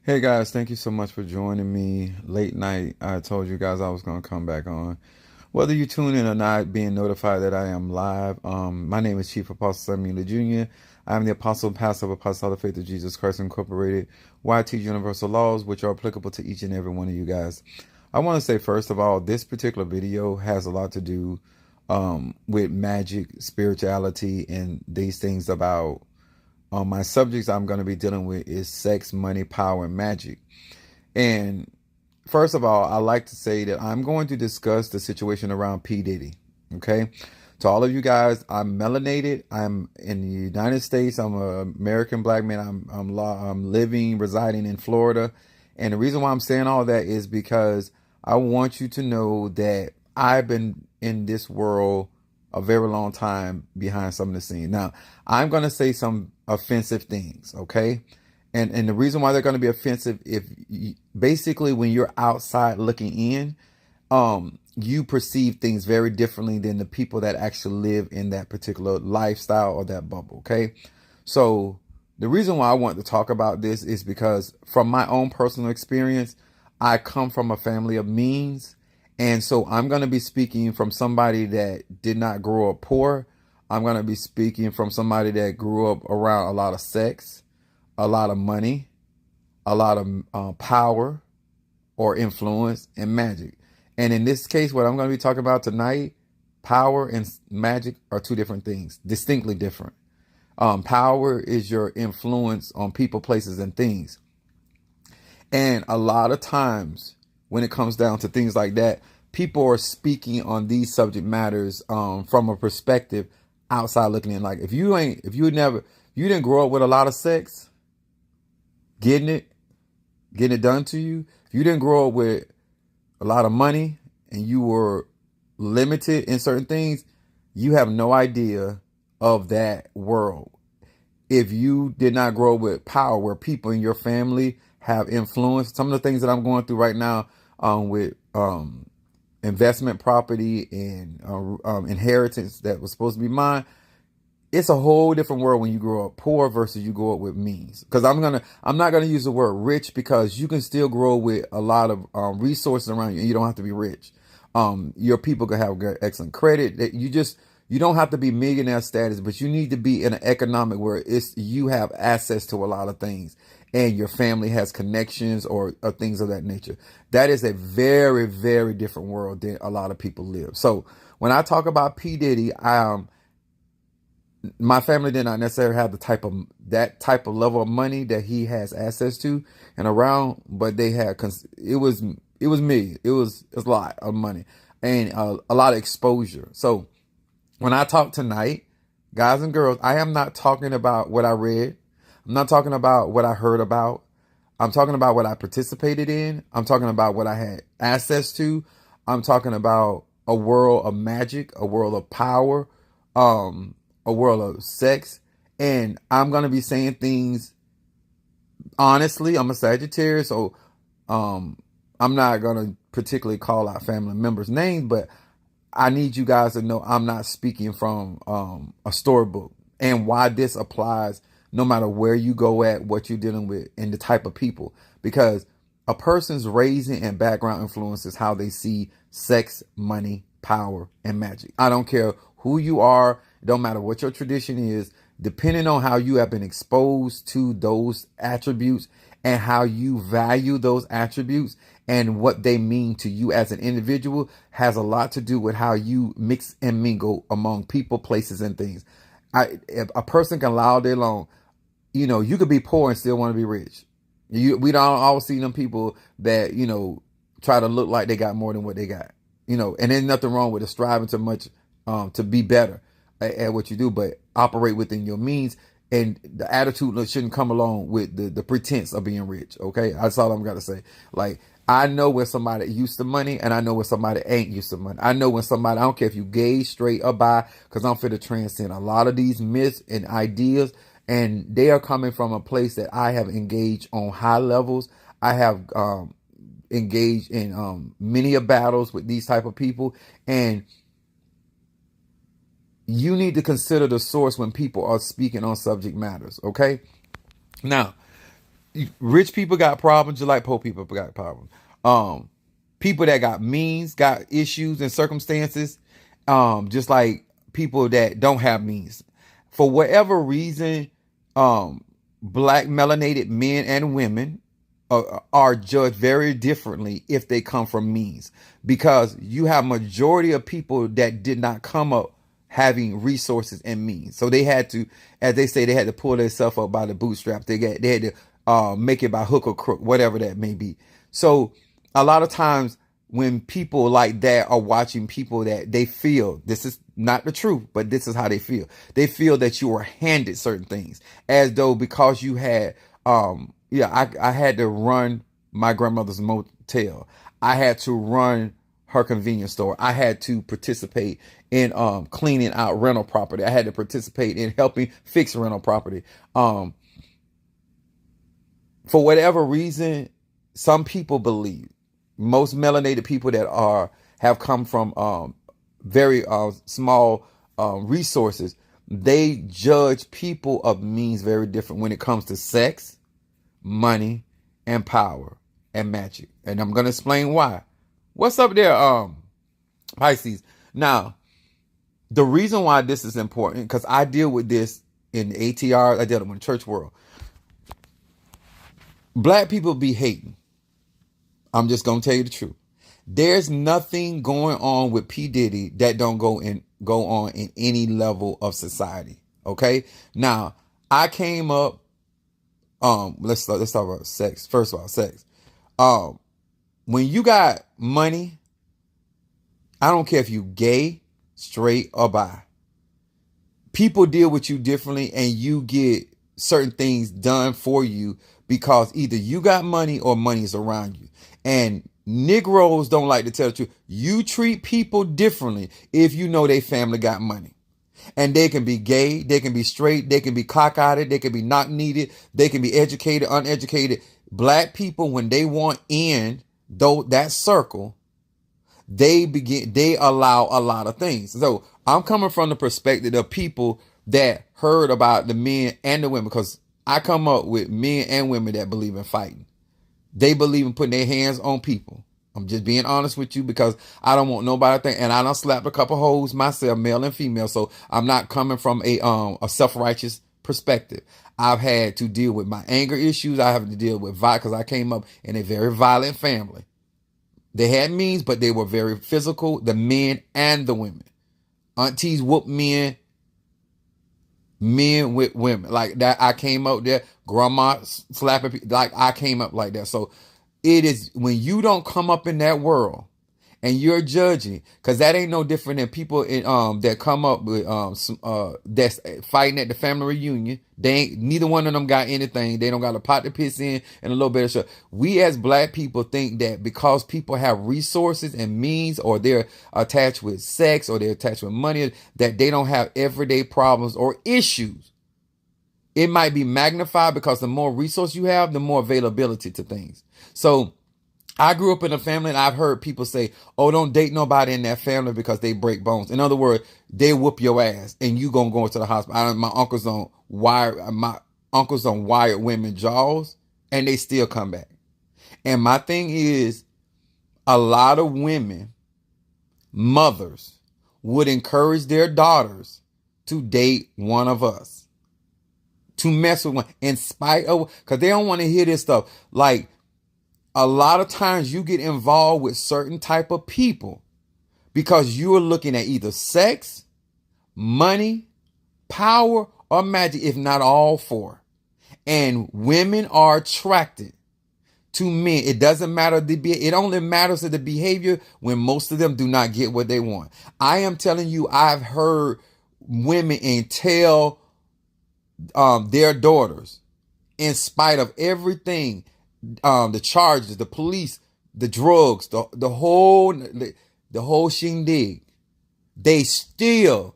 Hey guys, thank you so much for joining me late night. I told you guys I was going to come back on. Whether you tune in or not, being notified that I am live. My name is Chief Apostle Samuel Jr. I am the Apostle and Pastor of Apostolic Faith of Jesus Christ Incorporated, where I teach universal laws which are applicable to each and every one of you guys. I want to say, first of all, this particular video has a lot to do with magic, spirituality, and these things about my subjects I'm going to be dealing with is sex, money, power, and magic. And first of all, I like to say that I'm going to discuss the situation around P. Diddy. Okay. To all of you guys, I'm melanated. I'm in the United States. I'm an American black man. I'm living, residing in Florida. And the reason why I'm saying all that is because I want you to know that I've been in this world a very long time behind some of the scenes. Now, I'm going to say some offensive things, okay? And the reason why they're going to be offensive, basically when you're outside looking in, you perceive things very differently than the people that actually live in that particular lifestyle or that bubble, okay? So the reason why I want to talk about this is because from my own personal experience, I come from a family of means. And so I'm going to be speaking from somebody that did not grow up poor. I'm going to be speaking from somebody that grew up around a lot of sex, a lot of money, a lot of power or influence and magic. And in this case, what I'm going to be talking about tonight, power and magic are two different things, distinctly different. Power is your influence on people, places, and things. And a lot of times when it comes down to things like that, people are speaking on these subject matters from a perspective outside looking in. Like if you didn't grow up with a lot of sex, getting it done to you. If you didn't grow up with a lot of money and you were limited in certain things, you have no idea of that world. If you did not grow up with power where people in your family have influence, some of the things that I'm going through right now with investment property and inheritance that was supposed to be mine, it's a whole different world when you grow up poor versus you grow up with means. Because I'm not gonna use the word rich, because you can still grow with a lot of resources around you and you don't have to be rich. Your people can have excellent credit. That you don't have to be millionaire status, but you need to be in an economic where you have access to a lot of things and your family has connections or things of that nature. That is a very, very different world than a lot of people live. So when I talk about P. Diddy, my family did not necessarily have that type of level of money that he has access to and around, but they had, it was me. It was a lot of money and a lot of exposure. So when I talk tonight, guys and girls, I am not talking about what I read. I'm not talking about what I heard about. I'm talking about what I participated in. I'm talking about what I had access to. I'm talking about a world of magic, a world of power, a world of sex. And I'm going to be saying things honestly. I'm a Sagittarius, so I'm not going to particularly call out family members' names, but I need you guys to know I'm not speaking from a storybook, and why this applies no matter where you go at, what you're dealing with, and the type of people. Because a person's raising and background influences how they see sex, money, power, and magic. I don't care who you are. It don't matter what your tradition is. Depending on how you have been exposed to those attributes and how you value those attributes and what they mean to you as an individual has a lot to do with how you mix and mingle among people, places, and things. If a person can lie all day long, you could be poor and still want to be rich. We don't always see them people that, try to look like they got more than what they got, and there's nothing wrong with striving too much to be better at what you do, but operate within your means. And the attitude shouldn't come along with the pretense of being rich. Okay. That's all I'm going to say. Like, I know when somebody used to money and I know when somebody ain't used to money. I know when somebody, I don't care if you gay, straight, or bi, because I'm fit to transcend a lot of these myths and ideas. And they are coming from a place that I have engaged on high levels. I have engaged in many of battles with these type of people. And you need to consider the source when people are speaking on subject matters. Okay. Now, Rich people got problems just like poor people got problems. Um, People that got means got issues and circumstances, just like people that don't have means. For whatever reason, um, black melanated men and women are judged very differently if they come from means, because you have majority of people that did not come up having resources and means. So they had to, as they say, they had to pull themselves up by the bootstraps. They had to make it by hook or crook, whatever that may be. So a lot of times when people like that are watching people that they feel, this is not the truth, but this is how they feel. They feel that you were handed certain things, as though because you had, I had to run my grandmother's motel. I had to run her convenience store. I had to participate in cleaning out rental property. I had to participate in helping fix rental property. For whatever reason, some people believe, most melanated people that have come from very small resources, they judge people of means very different when it comes to sex, money, and power and magic. And I'm gonna explain why. What's up there, Pisces? Now, the reason why this is important, because I deal with this in ATR, I deal with it in the church world. Black people be hating. I'm just gonna tell you the truth. There's nothing going on with P. Diddy that don't go on in any level of society. Okay. Now, I came up. Let's talk about sex. First of all, sex. When you got money, I don't care if you gay, straight, or bi. People deal with you differently, and you get certain things done for you because either you got money or money is around you. And Negroes don't like to tell the truth. You treat people differently if you know their family got money. And they can be gay, they can be straight, they can be cockeyed, they can be not needed, they can be educated, uneducated. Black people, when they want in that circle, they allow a lot of things. So I'm coming from the perspective of people that heard about the men and the women, because I come up with men and women that believe in fighting. They believe in putting their hands on people. I'm just being honest with you, because I don't want nobody to think, and I done slapped a couple hoes myself, male and female. So I'm not coming from a self-righteous perspective. I've had to deal with my anger issues. I have to deal with violence, because I came up in a very violent family. They had means, but they were very physical, the men and the women. Aunties whoop men with women. Like that, I came up there, grandma slapping people, like I came up like that. So it is, when you don't come up in that world and you're judging, because that ain't no different than people in that come up with that's fighting at the family reunion. They ain't, neither one of them got anything. They don't got a pot to piss in and a little bit of shit. We as black people think that because people have resources and means, or they're attached with sex, or they're attached with money, that they don't have everyday problems or issues. It might be magnified because the more resource you have, the more availability to things. So I grew up in a family, and I've heard people say, oh, don't date nobody in that family because they break bones. In other words, they whoop your ass and you gonna go into the hospital. My uncles on wired women jaws, and they still come back. And my thing is, a lot of women, mothers, would encourage their daughters to date one of us, to mess with one, in spite of, because they don't want to hear this stuff. Like, a lot of times you get involved with certain type of people because you're looking at either sex, money, power, or magic, if not all four. And women are attracted to men. It doesn't matter it only matters to the behavior when most of them do not get what they want. I am telling you, I've heard women and tell their daughters, in spite of everything, the charges, the police, the drugs, the whole shindig, they still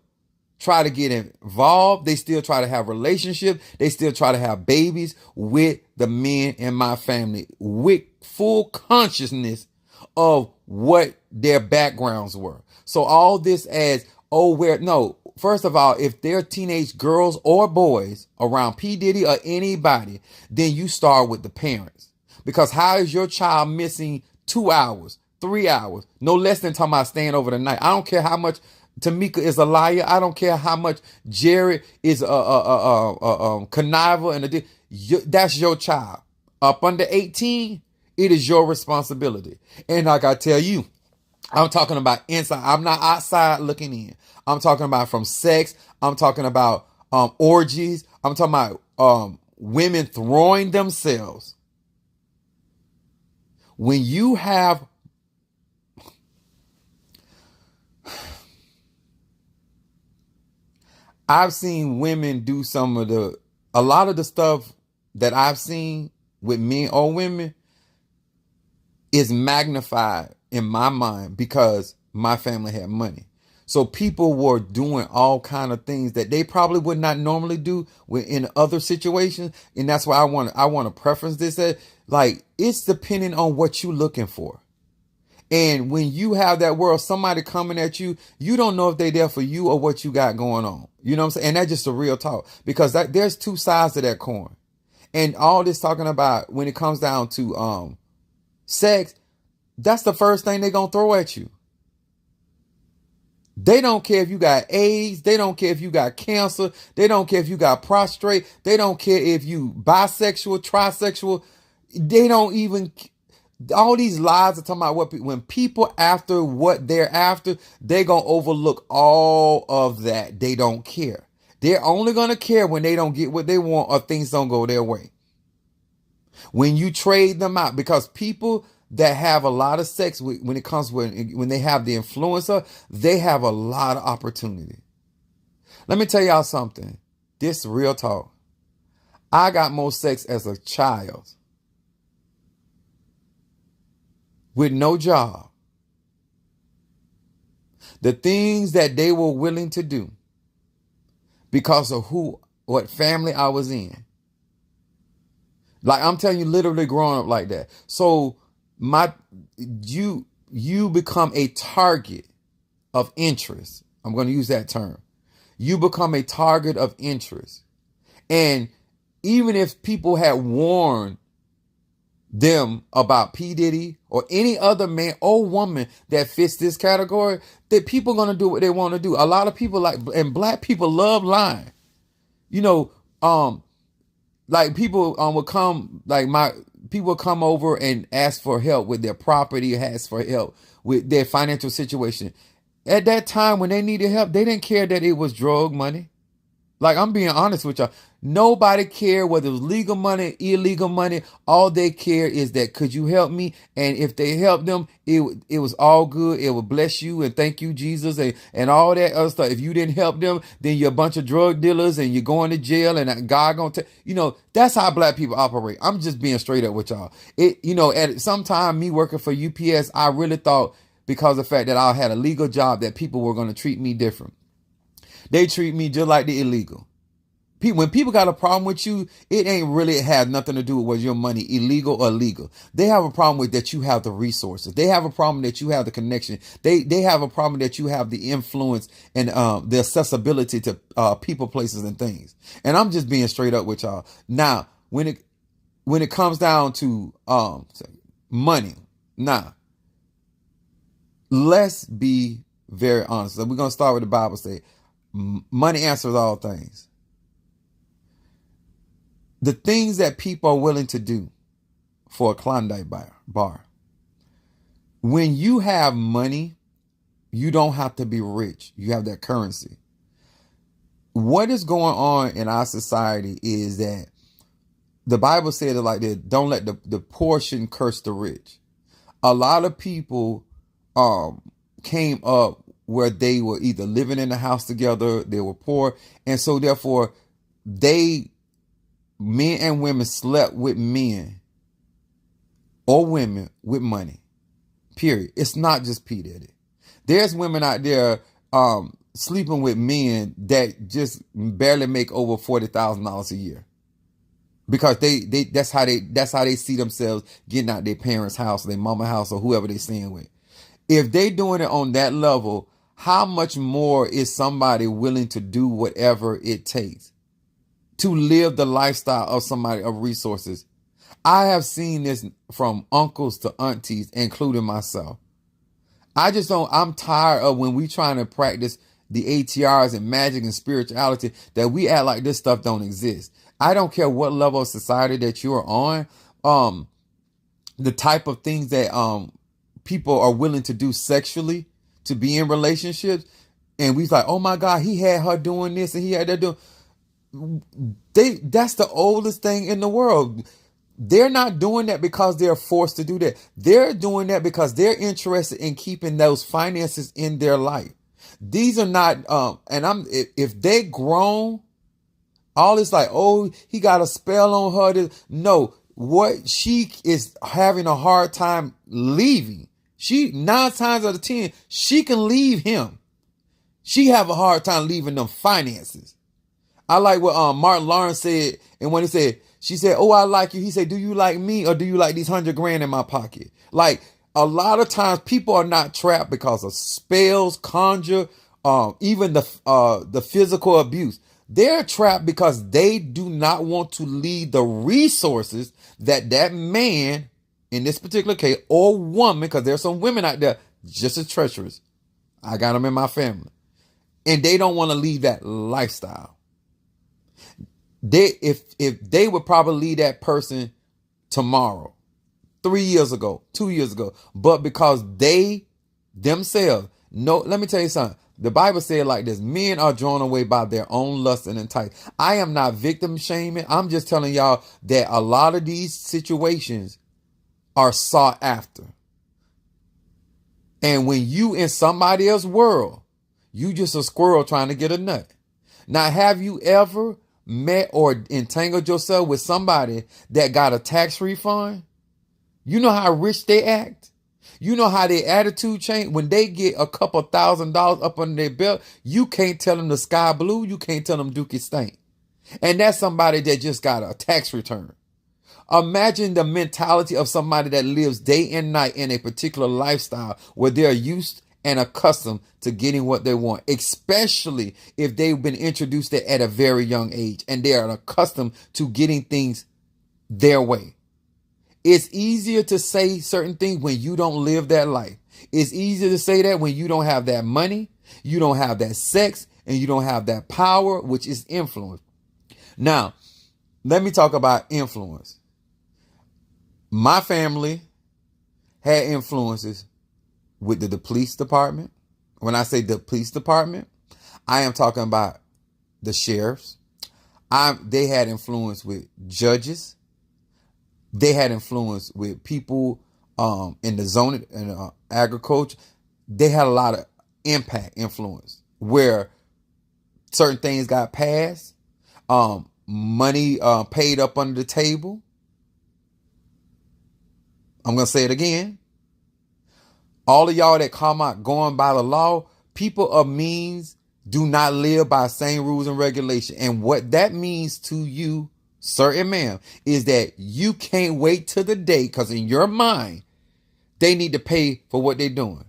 try to get involved. They still try to have relationships. They still try to have babies with the men in my family, with full consciousness of what their backgrounds were. So all this as, Oh, where? No. First of all, if they're teenage girls or boys around P. Diddy or anybody, then you start with the parents. Because how is your child missing 2 hours, 3 hours, no less than talking about staying over the night? I don't care how much Tamika is a liar. I don't care how much Jared is a conniver and that's your child. Up under 18, it is your responsibility. And like I tell you, I'm talking about inside. I'm not outside looking in. I'm talking about from sex. I'm talking about orgies. I'm talking about women throwing themselves. When you have I've seen women do a lot of the stuff that I've seen with men or women is magnified in my mind because my family had money. So people were doing all kind of things that they probably would not normally do in other situations. And that's why I want to preference this as like, it's depending on what you're looking for. And when you have that world, somebody coming at you, you don't know if they're there for you or what you got going on. You know what I'm saying? And that's just a real talk because there's two sides to that coin. And all this talking about when it comes down to sex, that's the first thing they're going to throw at you. They don't care if you got AIDS. They don't care if you got cancer. They don't care if you got prostrate. They don't care if you bisexual, trisexual. They don't even... All these lies are talking about when people after what they're after, they're going to overlook all of that. They don't care. They're only going to care when they don't get what they want or things don't go their way. When you trade them out, because people that have a lot of sex when it comes when they have the influencer, they have a lot of opportunity. Let me tell y'all something. This real talk. I got more sex as a child with no job. The things that they were willing to do because of what family I was in. Like I'm telling you, literally growing up like that. So you become a target of interest. I'm going to use that term. You become a target of interest. And even if people had warned them about P. Diddy or any other man or woman that fits this category, that people are going to do what they want to do. A lot of people and black people love lying. You know, like people would come, people come over and ask for help with their property, ask for help with their financial situation. At that time when they needed help, they didn't care that it was drug money. Like, I'm being honest with y'all. Nobody cared whether it was legal money, illegal money. All they care is that, could you help me? And if they helped them, it was all good. It would bless you and thank you, Jesus, and all that other stuff. If you didn't help them, then you're a bunch of drug dealers and you're going to jail and God gonna take, that's how black people operate. I'm just being straight up with y'all. At some time, me working for UPS, I really thought, because of the fact that I had a legal job, that people were going to treat me different. They treat me just like the illegal. When people got a problem with you, it ain't really have nothing to do with whether your money illegal or legal. They have a problem with that you have the resources. They have a problem that you have the connection. They have a problem that you have the influence and the accessibility to people, places, and things. And I'm just being straight up with y'all. Now, when it comes down to money, let's be very honest. So we're gonna start with the Bible say, money answers all things. The things that people are willing to do for a Klondike bar. When you have money, you don't have to be rich. You have that currency. What is going on in our society is that the Bible said it like this: don't let the portion curse the rich. A lot of people came up where they were either living in the house together, they were poor, and so therefore men and women slept with men or women with money. Period. It's not just P. Diddy. There's women out there sleeping with men that just barely make over $40,000 a year. Because that's how they see themselves getting out their parents' house, their mama house, or whoever they staying with. If they doing it on that level, how much more is somebody willing to do whatever it takes to live the lifestyle of somebody of resources? I have seen this from uncles to aunties, including myself. I'm tired of when we trying to practice the ATRs and magic and spirituality that we act like this stuff don't exist. I don't care what level of society that you're on. The type of things that people are willing to do sexually to be in relationships, and we like, oh my God, he had her doing this and he had that doing. That's the oldest thing in the world. They're not doing that because they're forced to do that. They're doing that because they're interested in keeping those finances in their life. These are not, if they grown, all it's like, oh, he got a spell on her. No, what she is having a hard time leaving. 9 times out of 10, she can leave him. She have a hard time leaving them finances. I like what Martin Lawrence said, and when he said, she said, oh, I like you. He said, do you like me or do you like these $100,000 in my pocket? Like, a lot of times people are not trapped because of spells, conjure, even the physical abuse. They're trapped because they do not want to leave the resources that man, in this particular case, or woman, because there's some women out there just as treacherous. I got them in my family. And they don't want to leave that lifestyle. If they would probably leave that person tomorrow, 3 years ago, 2 years ago, but because they themselves, no, let me tell you something. The Bible said like this: men are drawn away by their own lust and entice. I am not victim shaming. I'm just telling y'all that a lot of these situations are sought after. And when you in somebody else's world, you just a squirrel trying to get a nut. Now, have you ever met or entangled yourself with somebody that got a tax refund? You know how rich they act. You know how their attitude change when they get a couple $1,000s up under their belt. You can't tell them the sky blue. You can't tell them Dookie stink. And that's somebody that just got a tax return. Imagine the mentality of somebody that lives day and night in a particular lifestyle where they're used and accustomed to getting what they want, especially if they've been introduced at a very young age and they are accustomed to getting things their way. It's easier to say certain things when you don't live that life. It's easier to say that when you don't have that money, you don't have that sex, and you don't have that power, which is influence. Now, let me talk about influence. My family had influences with the police department. When I say the police department, I am talking about the sheriffs. They had influence with judges. They had influence with people in the zoning and agriculture. They had a lot of influence where certain things got passed, money paid up under the table. I'm going to say it again. All of y'all that come out going by the law, people of means do not live by same rules and regulation. And what that means to you, sir and ma'am, is that you can't wait till the day, because in your mind, they need to pay for what they're doing.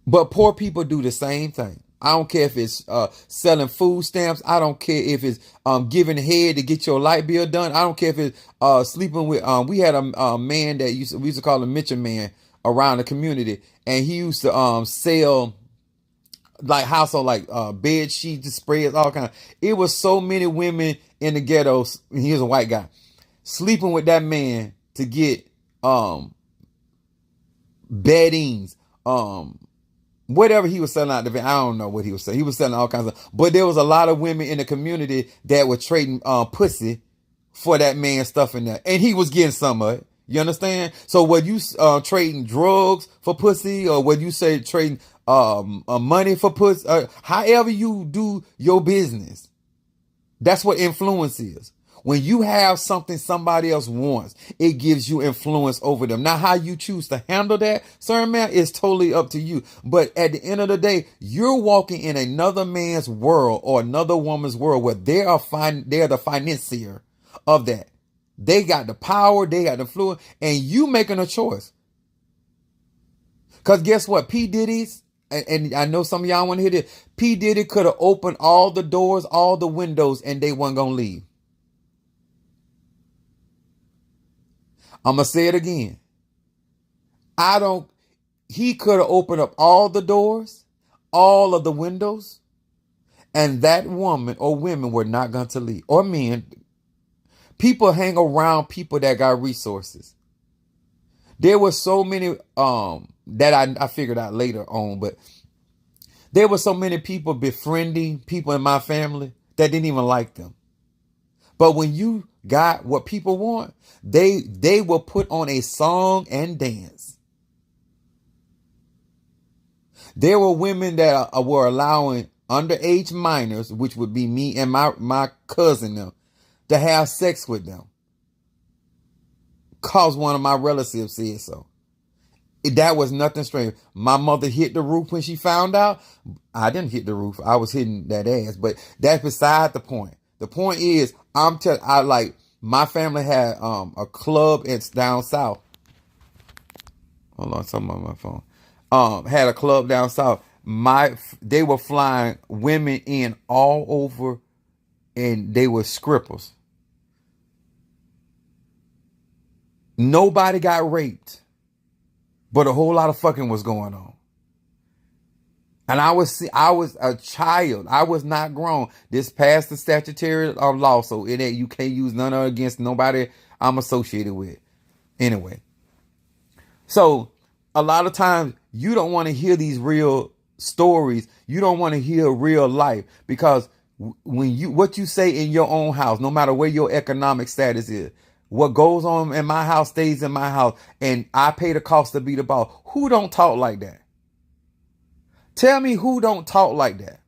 But poor people do the same thing. I don't care if it's selling food stamps. I don't care if it's giving head to get your light bill done. I don't care if it's sleeping with. We had a man that we used to call him Mitchell Man around the community, and he used to sell like household bed sheets, spreads, all kinds. It was so many women in the ghettos. He was a white guy sleeping with that man to get beddings, whatever he was selling out the van. I don't know what he was selling. He was selling all kinds of, but there was a lot of women in the community that were trading pussy for that man's stuff in there. And he was getting some of it. You understand? So whether you trading drugs for pussy, or whether you say trading money for pussy, however you do your business, that's what influence is. When you have something somebody else wants, it gives you influence over them. Now, how you choose to handle that, sir, man, is totally up to you. But at the end of the day, you're walking in another man's world or another woman's world where they're the financier of that. They got the power, they got the influence, and you making a choice. Because guess what? P. Diddy's and I know some of y'all want to hear this. P. Diddy could have opened all the doors, all the windows, and they weren't going to leave. I'm going to say it again. He could have opened up all the doors, all of the windows, and that woman or women were not going to leave. Or men. People hang around people that got resources. There were so many that I figured out later on, but there were so many people befriending people in my family that didn't even like them. But when you got what people want, they will put on a song and dance. There were women that were allowing underage minors, which would be me and my cousin them, to have sex with them. Cause one of my relatives said so. That was nothing strange. My mother hit the roof when she found out. I didn't hit the roof. I was hitting that ass. But that's beside the point. The point is, my family had a club. It's down south. Hold on, something on my phone. Had a club down south. They were flying women in all over, and they were strippers. Nobody got raped, but a whole lot of fucking was going on. And I was a child. I was not grown. This passed the statutory law, so you can't use none of it against nobody I'm associated with. Anyway, so a lot of times you don't want to hear these real stories. You don't want to hear real life, because what you say in your own house, no matter where your economic status is, what goes on in my house stays in my house, and I pay the cost to be the boss. Who don't talk like that? Tell me who don't talk like that.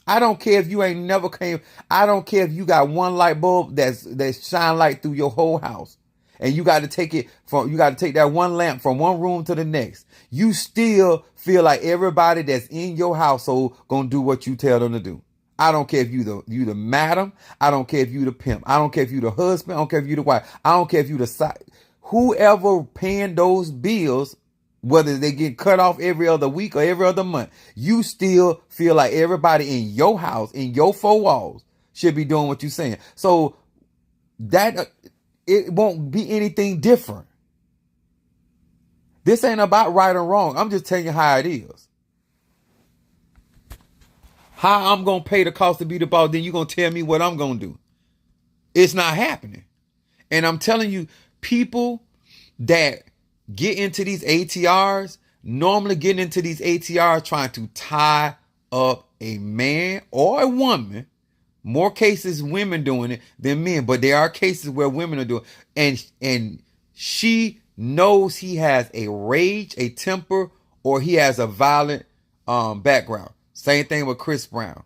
I don't care if you ain't never came. I don't care if you got one light bulb that's shine light through your whole house, and you got to take that one lamp from one room to the next. You still feel like everybody that's in your household gonna do what you tell them to do. I don't care if you the madam. I don't care if you the pimp. I don't care if you the husband. I don't care if you the wife. I don't care if you the side. Whoever paying those bills, whether they get cut off every other week or every other month, you still feel like everybody in your house, in your four walls, should be doing what you're saying. So that it won't be anything different. This ain't about right or wrong. I'm just telling you how it is. How I'm going to pay the cost to be the boss, then you're going to tell me what I'm going to do. It's not happening. And I'm telling you, people that get into these ATRs, normally get into these ATRs trying to tie up a man or a woman. More cases women doing it than men, but there are cases where women are doing it. And she knows he has a rage, a temper, or he has a violent background. Same thing with Chris Brown.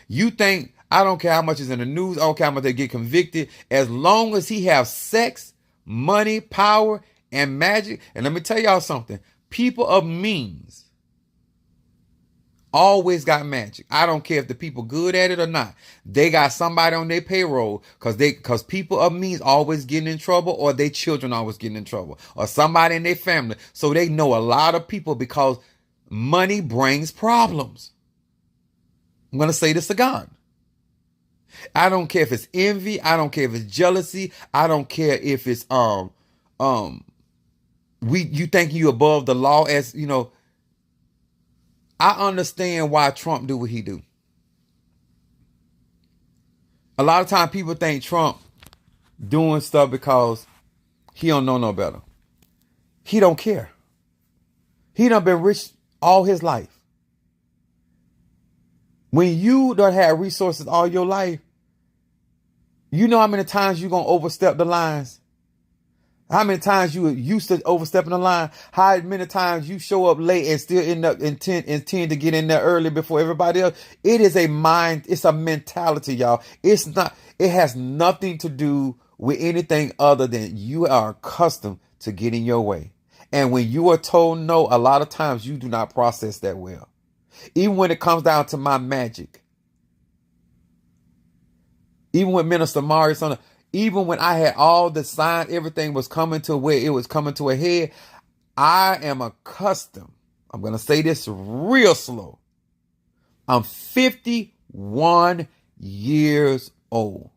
You think, I don't care how much is in the news, I don't care how much they get convicted, as long as he has sex, money, power, and magic. And let me tell y'all something. People of means always got magic. I don't care if the people good at it or not. They got somebody on their payroll because people of means always getting in trouble, or their children always getting in trouble, or somebody in their family. So they know a lot of people, because money brings problems. I'm going to say this again. I don't care if it's envy. I don't care if it's jealousy. I don't care if it's you think you above the law, as you know. I understand why Trump do what he do. A lot of times people think Trump doing stuff because he don't know no better. He don't care. He done been rich all his life. When you done had resources all your life, you know how many times you gonna overstep the lines? How many times you used to overstepping the line? How many times you show up late and still end up intend to get in there early before everybody else? It is it's a mentality, y'all. It has nothing to do with anything other than you are accustomed to getting your way. And when you are told no, a lot of times you do not process that well. Even when it comes down to my magic. Even with Minister Marius on even when I had all the signs, everything was coming to where it was coming to a head. I am accustomed I'm going to say this real slow. I'm 51 years old.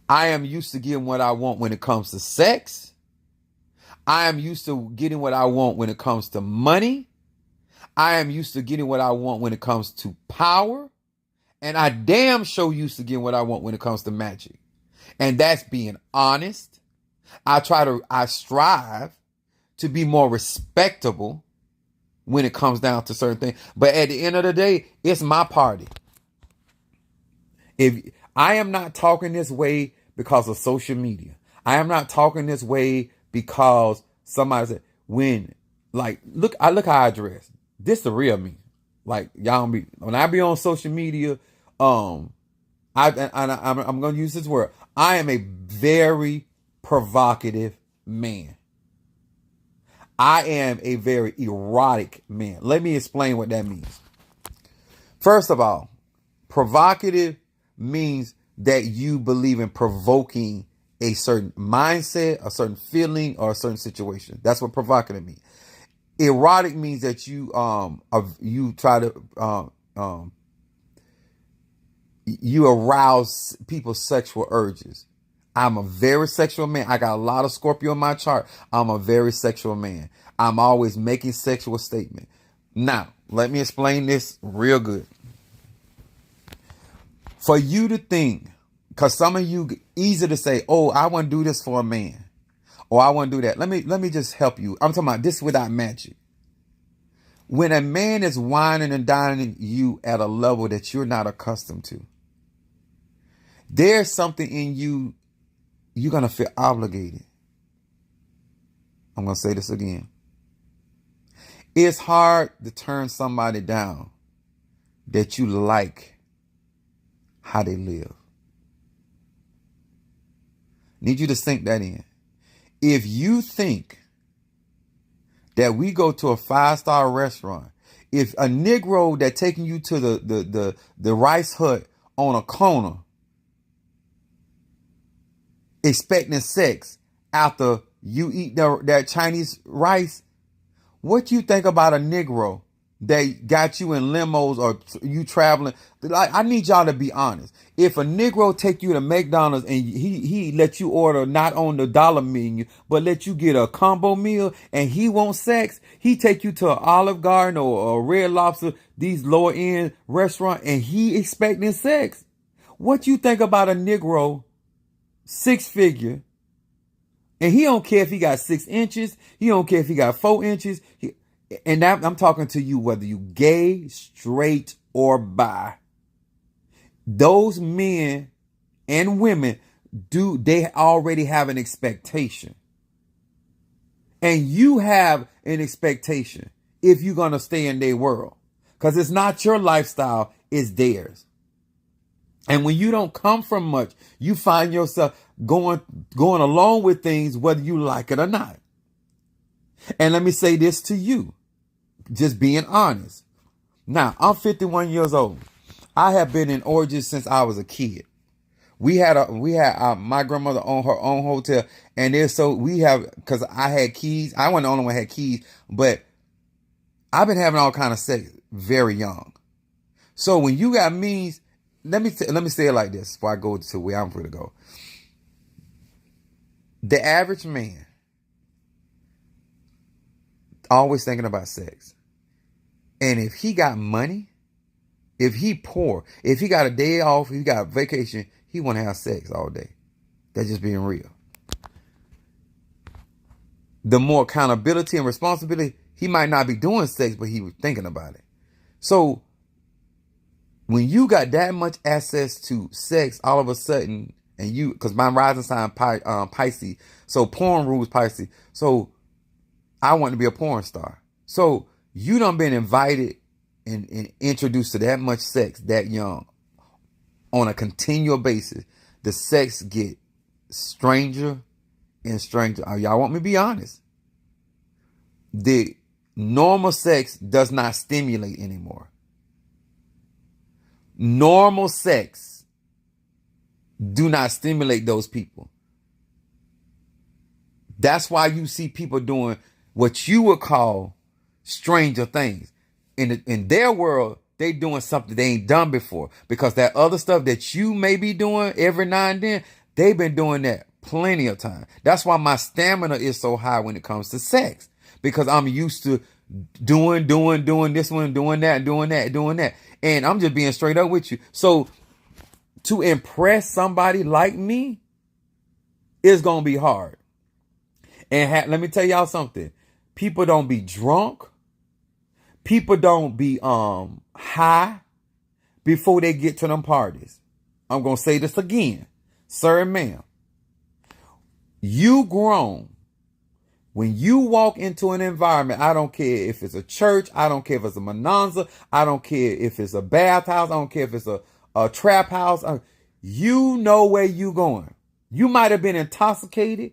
I am used to getting what I want when it comes to sex. I am used to getting what I want when it comes to money. I am used to getting what I want when it comes to power. And I damn sure used to getting what I want when it comes to magic. And that's being honest. I strive to be more respectable when it comes down to certain things. But at the end of the day, it's my party. If I am not talking this way because of social media, I am not talking this way because somebody said, when look how I dress. This the real me. Like y'all be when I be on social media, I'm gonna use this word. I am a very provocative man. I am a very erotic man. Let me explain what that means. First of all, provocative means that you believe in provoking a certain mindset, a certain feeling, or a certain situation. That's what provocative means. Erotic means that you try to you arouse people's sexual urges. I'm a very sexual man. I got a lot of Scorpio in my chart. I'm a very sexual man. I'm always making sexual statements. Now, let me explain this real good. For you to think, because some of you easy to say, oh, I want to do this for a man. Or I want to do that. Let me just help you. I'm talking about this without magic. When a man is whining and dining you at a level that you're not accustomed to, there's something in you, you're going to feel obligated. I'm going to say this again. It's hard to turn somebody down that you like how they live. Need you to sink that in. If you think that we go to a 5-star restaurant, if a Negro that taking you to the rice hut on a corner expecting sex after you eat that Chinese rice, what you think about a Negro that got you in limos or you traveling? Like, I need y'all to be honest. If a Negro take you to McDonald's and he let you order not on the dollar menu, but let you get a combo meal and he wants sex, he take you to an Olive Garden or a Red Lobster, these lower end restaurant, and he expecting sex. What you think about a Negro, 6-figure, and he don't care if he got 6 inches, he don't care if he got 4 inches, and that, I'm talking to you whether you gay, straight, or bi. Those men and women they already have an expectation. And you have an expectation if you're going to stay in their world. Because it's not your lifestyle, it's theirs. And when you don't come from much, you find yourself going along with things whether you like it or not. And let me say this to you, just being honest. Now, I'm 51 years old. I have been in orgies since I was a kid. We had my grandmother owned her own hotel, and because I had keys. I wasn't the only one that had keys, but I've been having all kind of sex very young. So when you got means, let me say it like this before I go to where I'm going to go. The average man always thinking about sex. And if he got money, if he poor, if he got a day off, he got vacation, he want to have sex all day. That's just being real. The more accountability and responsibility, he might not be doing sex, but he was thinking about it. So when you got that much access to sex all of a sudden, and because my rising sign Pisces, so porn rules Pisces. So I want to be a porn star. So you done been invited and introduced to that much sex that young on a continual basis. The sex get stranger and stranger. Y'all want me to be honest? The normal sex does not stimulate anymore. Normal sex do not stimulate those people. That's why you see people doing what you would call stranger things. In their world, they doing something they ain't done before, because that other stuff that you may be doing every now and then, they've been doing that plenty of time. That's why my stamina is so high when it comes to sex, because I'm used to doing this one, doing that. And I'm just being straight up with you. So to impress somebody like me is going to be hard. And let me tell y'all something. People don't be drunk. People don't be high before they get to them parties. I'm going to say this again. Sir and ma'am, you grown. When you walk into an environment, I don't care if it's a church, I don't care if it's a mananza, I don't care if it's a bathhouse, I don't care if it's a trap house. You know where you going. You might have been intoxicated.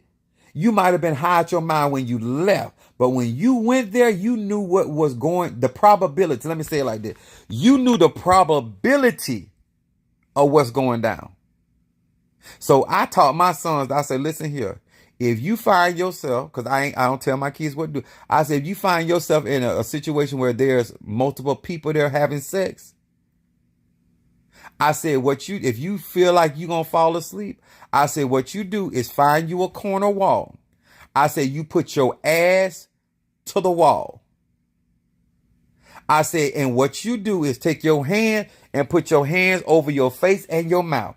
You might have been high at your mind when you left. But when you went there, you knew what was going, the probability. Let me say it like this. You knew the probability of what's going down. So I taught my sons, I said, listen here. If you find yourself, because I don't tell my kids what to do. I said, if you find yourself in a situation where there's multiple people there having sex, I said, if you feel like you're going to fall asleep, I said, what you do is find you a corner wall. I said, you put your ass to the wall. I said, and what you do is take your hand and put your hands over your face and your mouth.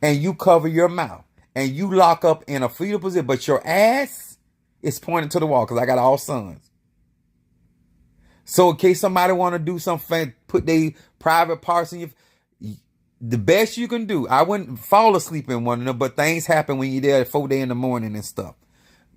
And you cover your mouth. And you lock up in a fetal position, but your ass is pointed to the wall, because I got all sons. So in case somebody want to do something, put their private parts in your, the best you can do. I wouldn't fall asleep in one of them, but things happen when you're there at 4 in the morning and stuff.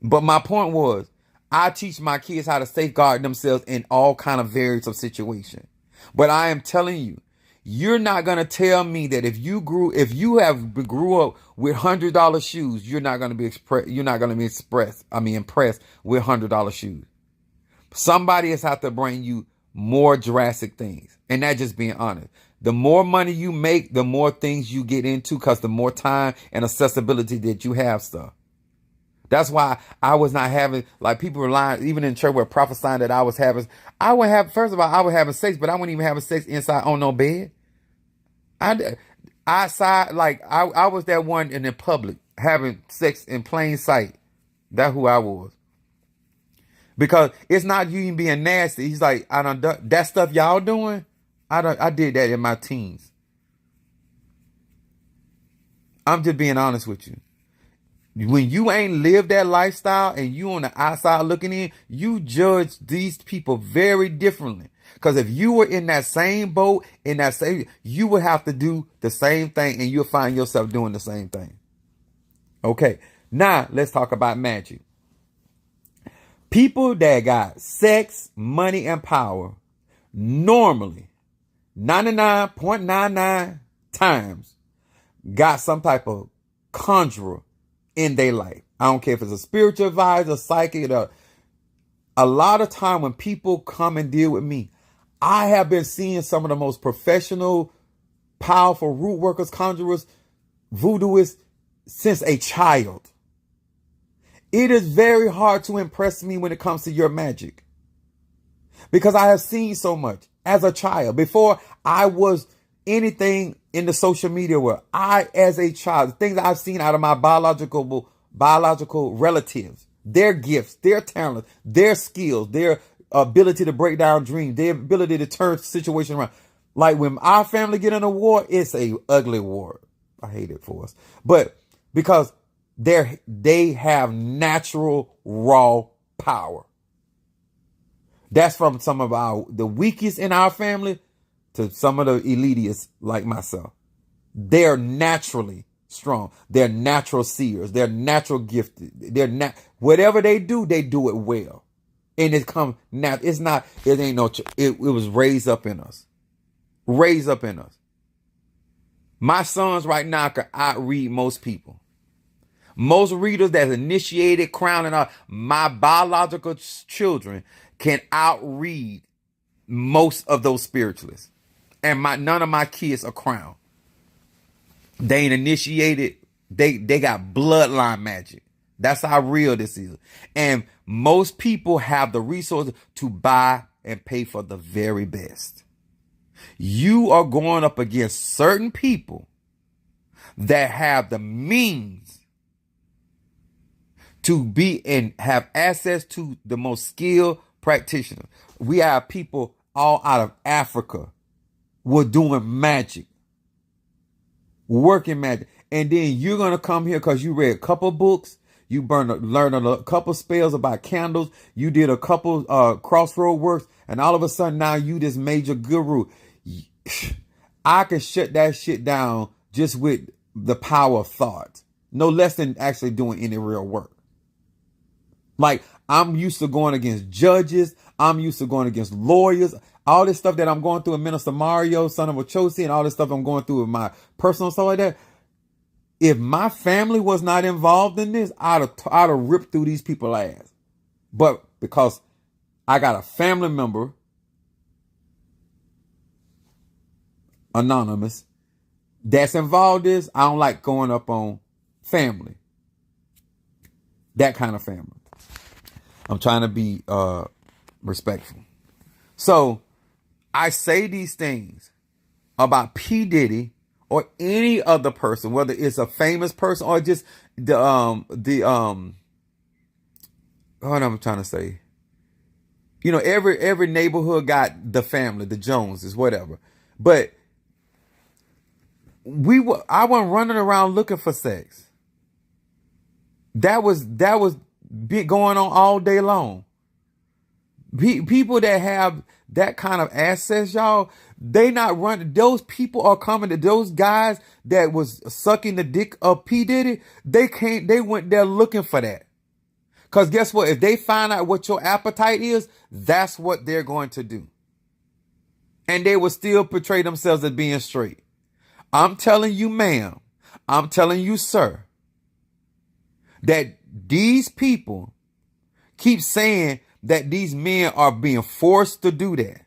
But my point was, I teach my kids how to safeguard themselves in all kind of various of situations. But I am telling you, you're not going to tell me that if you grew up with $100 shoes, you're not going to be impressed with $100 shoes. Somebody has had to bring you more drastic things. And that's just being honest. The more money you make, the more things you get into, because the more time and accessibility that you have stuff. That's why I was not having, like, people were lying, even in church were prophesying that I was having, first of all, I was having sex, but I wasn't even having sex inside on no bed. I was that one in the public having sex in plain sight. That's who I was. Because it's not you even being nasty. He's like, that stuff y'all doing, I did that in my teens. I'm just being honest with you. When you ain't lived that lifestyle and you on the outside looking in, you judge these people very differently. Because if you were in that same boat, you would have to do the same thing, and you'll find yourself doing the same thing. Okay, now let's talk about magic. People that got sex, money, and power, normally 99.99 times got some type of conjurer in their life. I don't care if it's a spiritual advisor, psychic. A lot of time when people come and deal with me, I have been seeing some of the most professional, powerful root workers, conjurers, voodooists since a child. It is very hard to impress me when it comes to your magic, because I have seen so much as a child. Before I was anything in the social media world, as a child, the things I've seen out of my biological relatives, their gifts, their talents, their skills, their ability to break down dreams, their ability to turn situations around. Like when our family get in a war, it's a ugly war. I hate it for us. But because they have natural raw power. That's from some of the weakest in our family to some of the elitists like myself. They're naturally strong. They're natural seers. They're natural gifted. Whatever they do it well. And it comes now. It was raised up in us. Raised up in us. My sons right now can outread most people. Most readers that's initiated, crowned, and all, my biological children can outread most of those spiritualists. And none of my kids are crowned. They ain't initiated. They got bloodline magic. That's how real this is. And most people have the resources to buy and pay for the very best. You are going up against certain people that have the means to be and have access to the most skilled practitioners. We have people all out of Africa who are doing magic, working magic. And then you're going to come here because you read a couple books. You learned a couple spells about candles. You did a couple crossroad works. And all of a sudden now you this major guru. I can shut that shit down just with the power of thought. No less than actually doing any real work. Like, I'm used to going against judges. I'm used to going against lawyers. All this stuff that I'm going through with Minister Mario, son of Ochosi, and all this stuff I'm going through with my personal stuff like that. If my family was not involved in this, I'd have ripped through these people's ass. But because I got a family member, anonymous, that's involved in this, I don't like going up on family. That kind of family. I'm trying to be respectful. So I say these things about P. Diddy or any other person, whether it's a famous person or just what I'm trying to say. You know, every neighborhood got the family, the Joneses, whatever. But I wasn't running around looking for sex. That was going on all day long. People that have that kind of access, y'all, they not running. Those people are coming to those guys that was sucking the dick of P. Diddy. They went there looking for that. Because guess what? If they find out what your appetite is, that's what they're going to do. And they will still portray themselves as being straight. I'm telling you, ma'am, I'm telling you, sir, that these people keep saying that these men are being forced to do that.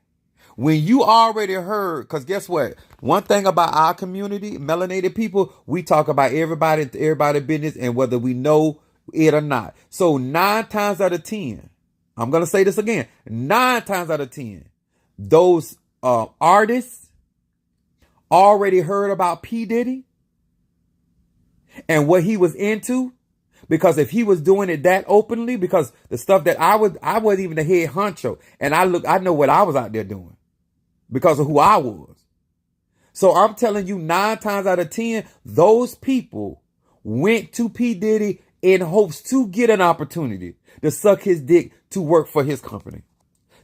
When you already heard, because guess what? One thing about our community, melanated people, we talk about everybody business and whether we know it or not. So 9 times out of 10, I'm going to say this again, 9 times out of 10, those artists already heard about P. Diddy and what he was into. Because if he was doing it that openly, because the stuff that I wasn't even the head honcho, and I know what I was out there doing because of who I was. So I'm telling you, 9 times out of 10, those people went to P. Diddy in hopes to get an opportunity to suck his dick to work for his company.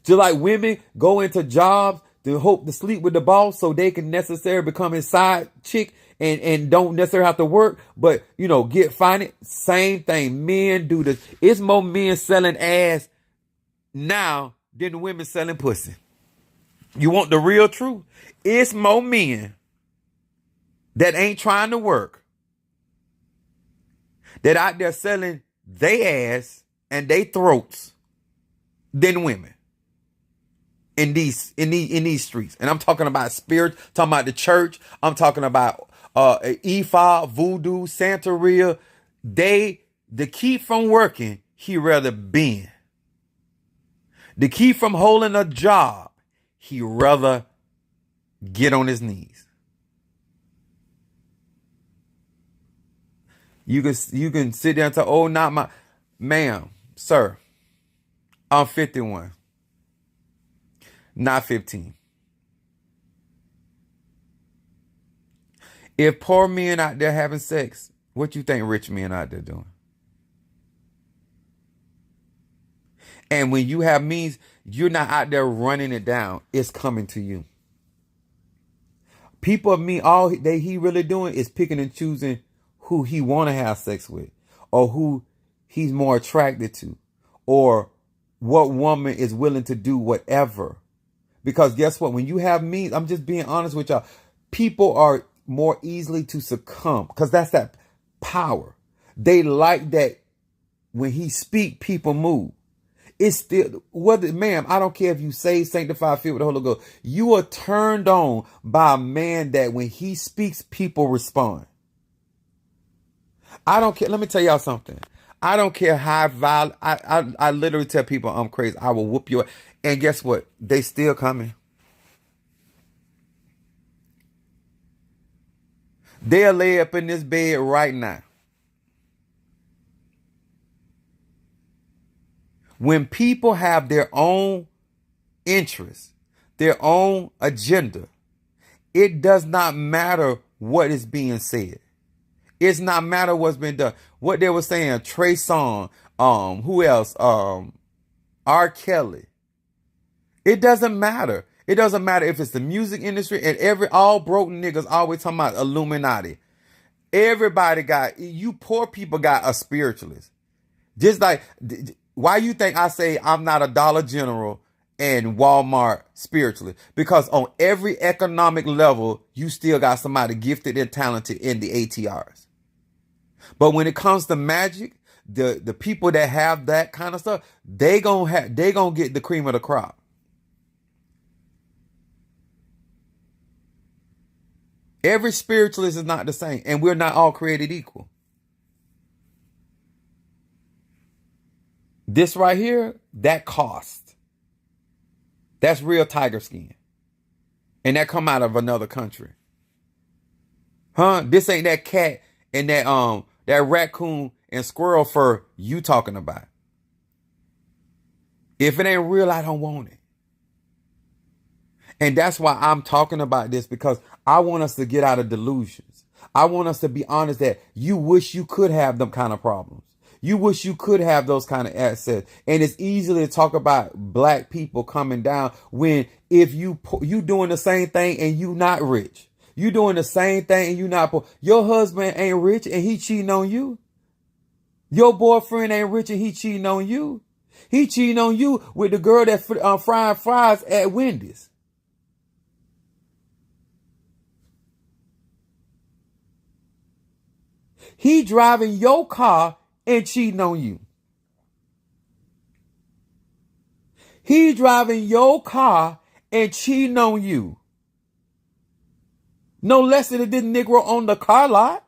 Just like women go into jobs to hope to sleep with the boss so they can necessarily become his side chick and don't necessarily have to work, but, you know, get financed. Same thing. Men do this. It's more men selling ass now than women selling pussy. You want the real truth? It's more men that ain't trying to work, that out there selling they ass and they throats than women in these streets. And I'm talking about spirit, talking about the church. I'm talking about Ifa, Voodoo, Santeria. To keep from working, he rather bend. To keep from holding a job, he rather get on his knees. You can sit there and say, oh, not my, ma'am, sir, I'm 51, not 15. If poor men out there having sex, what you think rich men out there doing? And when you have means, you're not out there running it down. It's coming to you. People of me, all that he really doing is picking and choosing who he want to have sex with, or who he's more attracted to, or what woman is willing to do whatever. Because guess what? When you have means, I'm just being honest with y'all, people are more easily to succumb because that's that power. They like that when he speak, people move. It's still, whether, ma'am, I don't care if you say sanctified, filled with the Holy Ghost. You are turned on by a man that when he speaks, people respond. I don't care. Let me tell y'all something. I don't care how violent. I literally tell people I'm crazy. I will whoop your. And guess what? They still coming. They'll lay up in this bed right now. When people have their own interests, their own agenda, it does not matter what is being said. It's not matter what's been done. What they were saying, Trey Songz, who else? R. Kelly. It doesn't matter. It doesn't matter if it's the music industry and all broke niggas always talking about Illuminati. Everybody got, you poor people got a spiritualist. Just like, why you think I say I'm not a Dollar General and Walmart spiritualist? Because on every economic level, you still got somebody gifted and talented in the ATRs. But when it comes to magic, the people that have that kind of stuff, they gonna get the cream of the crop. Every spiritualist is not the same, and we're not all created equal. This right here, that cost. That's real tiger skin. And that come out of another country. Huh? This ain't that cat and that raccoon and squirrel fur you talking about. If it ain't real, I don't want it. And that's why I'm talking about this, because I want us to get out of delusions. I want us to be honest that you wish you could have them kind of problems. You wish you could have those kind of assets. And it's easy to talk about black people coming down when if you doing the same thing and you not rich. You doing the same thing and you not poor. Your husband ain't rich and he cheating on you. Your boyfriend ain't rich and he cheating on you. He cheating on you with the girl that frying fries at Wendy's. He driving your car and cheating on you. He driving your car and cheating on you. No less than this Negro on the car lot.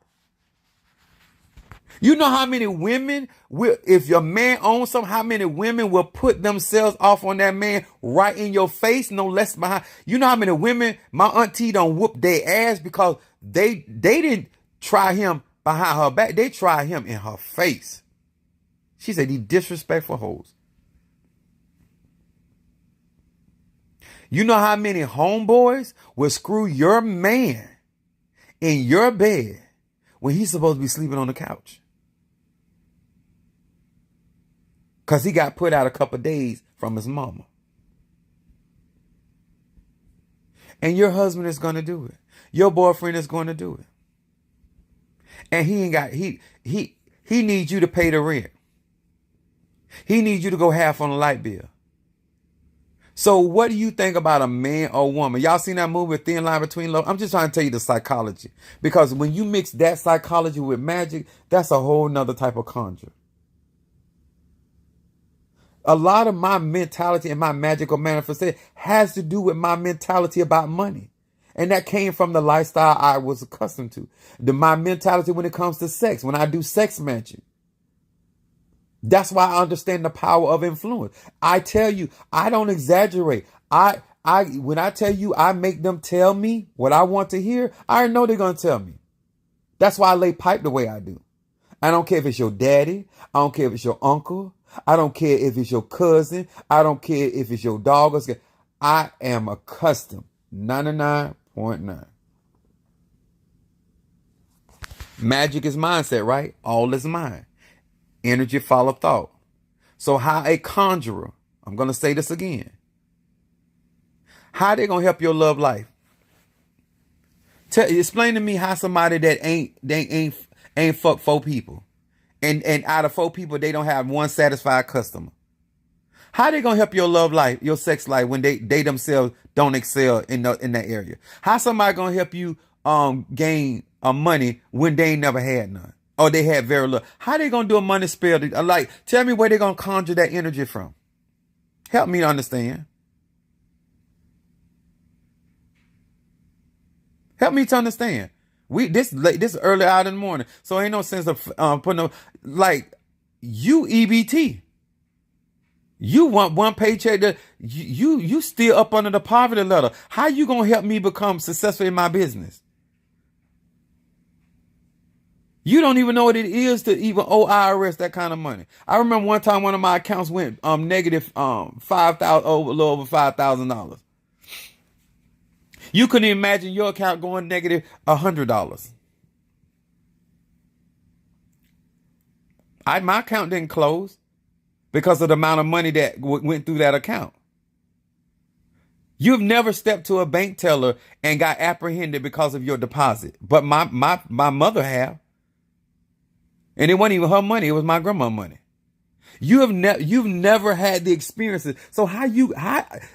You know how many women will, if your man owns something, how many women will put themselves off on that man right in your face, no less behind. You know how many women, my auntie don't whoop their ass because they didn't try him behind her back. They tried him in her face. She said, these disrespectful hoes. You know how many homeboys will screw your man in your bed when he's supposed to be sleeping on the couch? Because he got put out a couple days from his mama. And your husband is going to do it. Your boyfriend is going to do it. And he needs you to pay the rent. He needs you to go half on the light bill. So what do you think about a man or woman? Y'all seen that movie, Thin Line Between Love? I'm just trying to tell you the psychology. Because when you mix that psychology with magic, that's a whole nother type of conjure. A lot of my mentality and my magical manifestation has to do with my mentality about money. And that came from the lifestyle I was accustomed to. My mentality when it comes to sex, when I do sex magic. That's why I understand the power of influence. I tell you, I don't exaggerate. When I tell you I make them tell me what I want to hear, I already know they're going to tell me. That's why I lay pipe the way I do. I don't care if it's your daddy. I don't care if it's your uncle. I don't care if it's your cousin. I don't care if it's your dog. I am accustomed. 99.9. Magic is mindset, right? All is mind. Energy follow thought. So how a conjurer, I'm going to say this again. How they going to help your love life? Explain to me how somebody that ain't fuck 4 people. And out of 4 people, they don't have one satisfied customer. How they gonna help your love life, your sex life, when they themselves don't excel in that area? How somebody gonna help you gain money when they ain't never had none, or they had very little? How they gonna do a money spell? Like, tell me where they gonna conjure that energy from. Help me to understand. Help me to understand. This early out in the morning, so ain't no sense of putting no, like, you EBT. You want one paycheck that you still up under the poverty level. How you gonna help me become successful in my business? You don't even know what it is to even owe IRS that kind of money. I remember one time one of my accounts went negative $5,000 a little over $5,000. You couldn't imagine your account going negative $100. My account didn't close because of the amount of money that went through that account. You've never stepped to a bank teller and got apprehended because of your deposit, but my mother have. And it wasn't even her money. It was my grandma's money. You've never had the experiences. So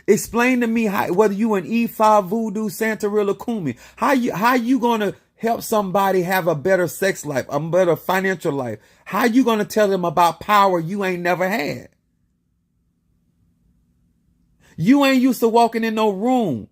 explain to me whether you an E5 voodoo, Santeria, Kumi, how you going to help somebody have a better sex life, a better financial life? How you going to tell them about power you ain't never had? You ain't used to walking in no room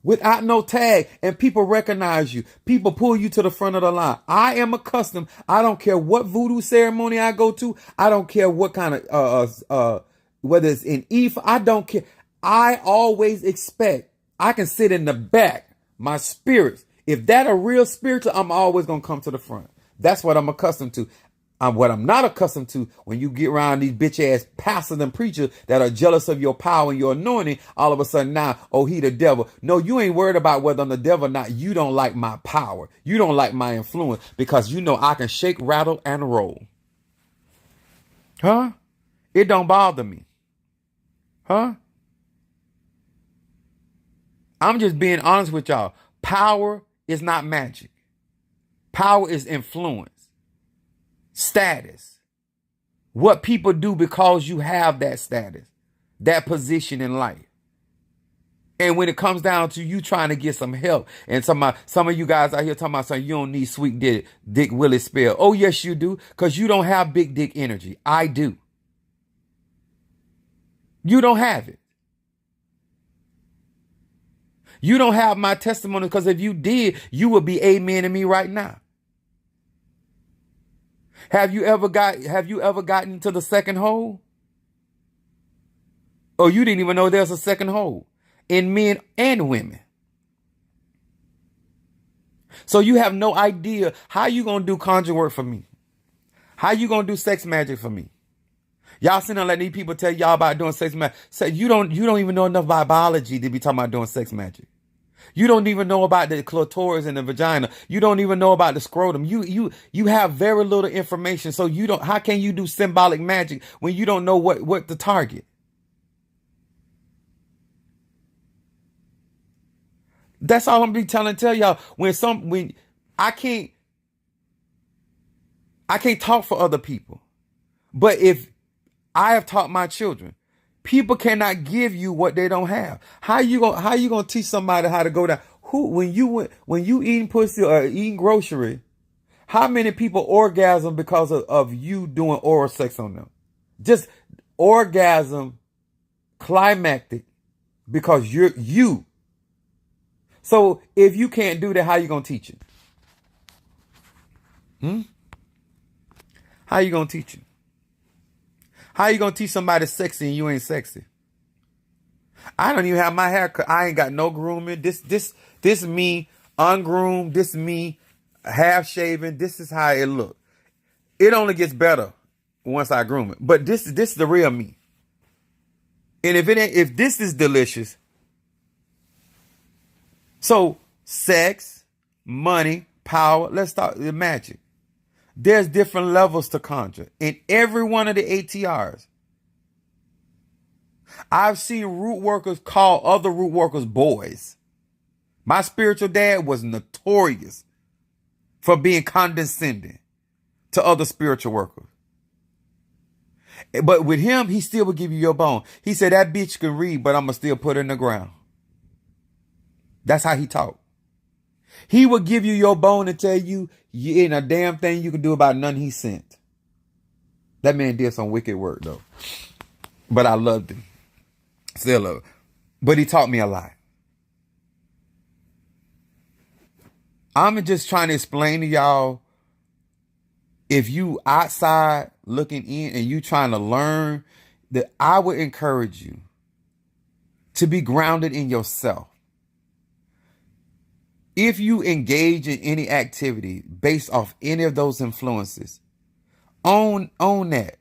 without no tag and people recognize you. People pull you to the front of the line. I am accustomed. I don't care what voodoo ceremony I go to. I don't care what kind of, whether it's in Eve. I don't care. I always expect I can sit in the back. My spirits. If that a real spiritual, I'm always going to come to the front. That's what I'm accustomed to. What I'm not accustomed to, when you get around these bitch ass pastors and preachers that are jealous of your power and your anointing, all of a sudden now, oh, he the devil. No, you ain't worried about whether I'm the devil or not. You don't like my power. You don't like my influence because you know I can shake, rattle, and roll. Huh? It don't bother me. Huh? I'm just being honest with y'all. Power is not magic. Power is influence. Status. What people do because you have that status, that position in life. And when it comes down to you trying to get some help, and some of you guys out here talking about saying you don't need sweet dick Willie spell. Oh, yes, you do, because you don't have big dick energy. I do. You don't have it. You don't have my testimony, because if you did, you would be amen to me right now. Have you ever gotten to the second hole? Or you didn't even know there's a second hole in men and women. So you have no idea how you going to do conjure work for me. How you going to do sex magic for me? Y'all sitting there letting these people tell y'all about doing sex magic. So you don't even know enough about biology to be talking about doing sex magic. You don't even know about the clitoris and the vagina. You don't even know about the scrotum. You have very little information. So how can you do symbolic magic when you don't know what to target? That's all I'm be tell y'all. When I can't talk for other people. But if I have taught my children, people cannot give you what they don't have. How you gonna teach somebody how to go down? When you eating pussy or eating grocery, how many people orgasm because of you doing oral sex on them? Just orgasm, climactic, because you're you. So if you can't do that, how you gonna teach it? How you gonna teach it? How you gonna teach somebody sexy and you ain't sexy? I don't even have my hair cut. I ain't got no grooming. This me ungroomed. This me half shaven. This is how it look. It only gets better once I groom it. But this is the real me. And if this is delicious. So sex, money, power. Let's start the magic. There's different levels to conjure in every one of the ATRs. I've seen root workers call other root workers boys. My spiritual dad was notorious for being condescending to other spiritual workers. But with him, he still would give you your bone. He said, that bitch can read, but I'm going to still put her in the ground. That's how he talked. He would give you your bone and tell you ain't a damn thing you can do about none he sent. That man did some wicked work, though. But I loved him. Still love him. But he taught me a lot. I'm just trying to explain to y'all, if you outside looking in and you trying to learn, that I would encourage you to be grounded in yourself. If you engage in any activity based off any of those influences, own that.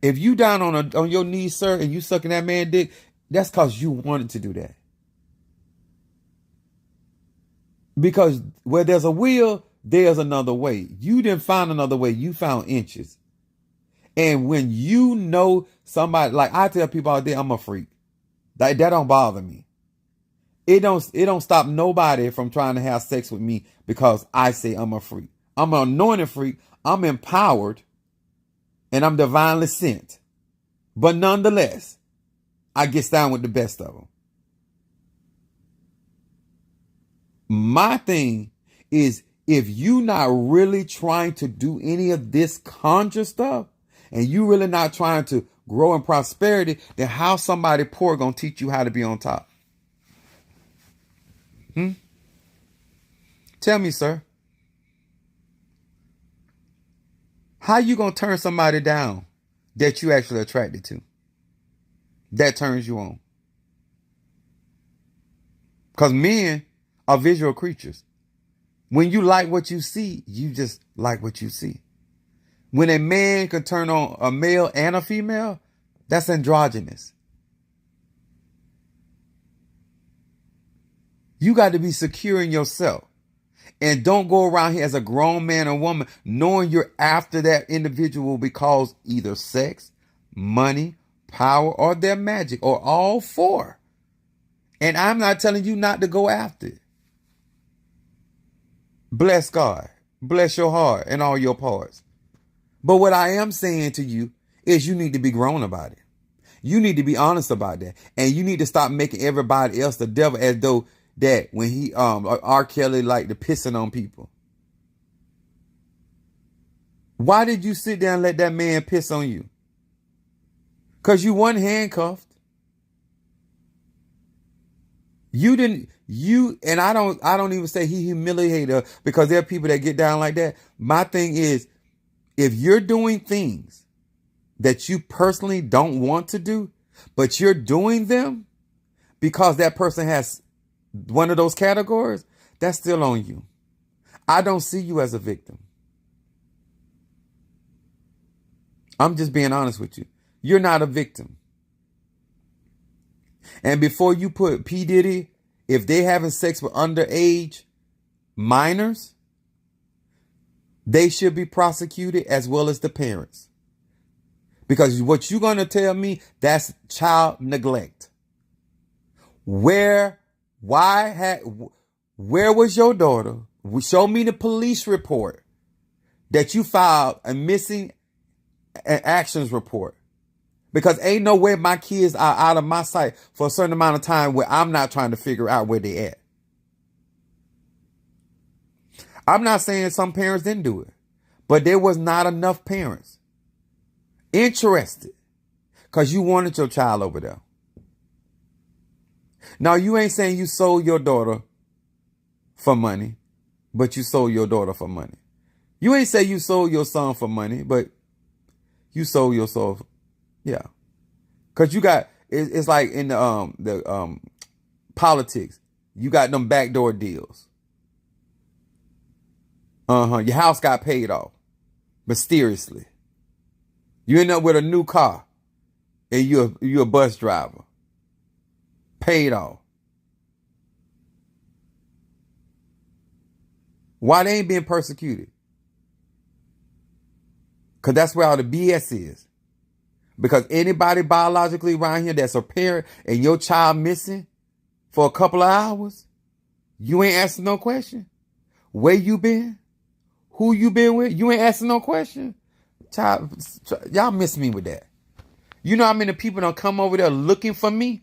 If you down on your knees, sir, and you sucking that man dick, that's because you wanted to do that. Because where there's a will, there's another way. You didn't find another way. You found inches. And when you know somebody, like I tell people out there, I'm a freak. That don't bother me. It don't stop nobody from trying to have sex with me because I say I'm a freak. I'm an anointed freak. I'm empowered. And I'm divinely sent. But nonetheless, I get down with the best of them. My thing is, if you not really trying to do any of this conjure stuff, and you really not trying to grow in prosperity, then how somebody poor gonna teach you how to be on top? Tell me, sir. How you gonna turn somebody down that you actually attracted to? That turns you on. Because men are visual creatures. When you like what you see, you just like what you see. When a man can turn on a male and a female, that's androgynous. You got to be secure in yourself. And don't go around here as a grown man or woman knowing you're after that individual because either sex, money, power, or their magic, or all four. And I'm not telling you not to go after it. Bless God. Bless your heart and all your parts. But what I am saying to you is you need to be grown about it. You need to be honest about that. And you need to stop making everybody else the devil, as though that when he R. Kelly like to pissing on people. Why did you sit down and let that man piss on you? Because you weren't handcuffed. And I don't even say he humiliated her, because there are people that get down like that. My thing is, if you're doing things that you personally don't want to do, but you're doing them because that person has one of those categories, that's still on you. I don't see you as a victim. I'm just being honest with you. You're not a victim. And before you put P. Diddy, if they having sex with underage minors, they should be prosecuted as well as the parents. Because what you're going to tell me, that's child neglect. Where was your daughter? Show me the police report that you filed a missing actions report. Because ain't no way my kids are out of my sight for a certain amount of time where I'm not trying to figure out where they at. I'm not saying some parents didn't do it, but there was not enough parents interested because you wanted your child over there. Now, you ain't saying you sold your daughter for money, but you sold your daughter for money. You ain't say you sold your son for money, but you sold your soul. Yeah. Because you got, it's like in the politics, you got them backdoor deals. Your house got paid off mysteriously. You end up with a new car and you're a bus driver. Paid off. Why they ain't being persecuted? Because that's where all the BS is. Because anybody biologically around here that's a parent and your child missing for a couple of hours, you ain't asking no question. Where you been? Who you been with? You ain't asking no question. Child, y'all miss me with that. You know how many people don't come over there looking for me?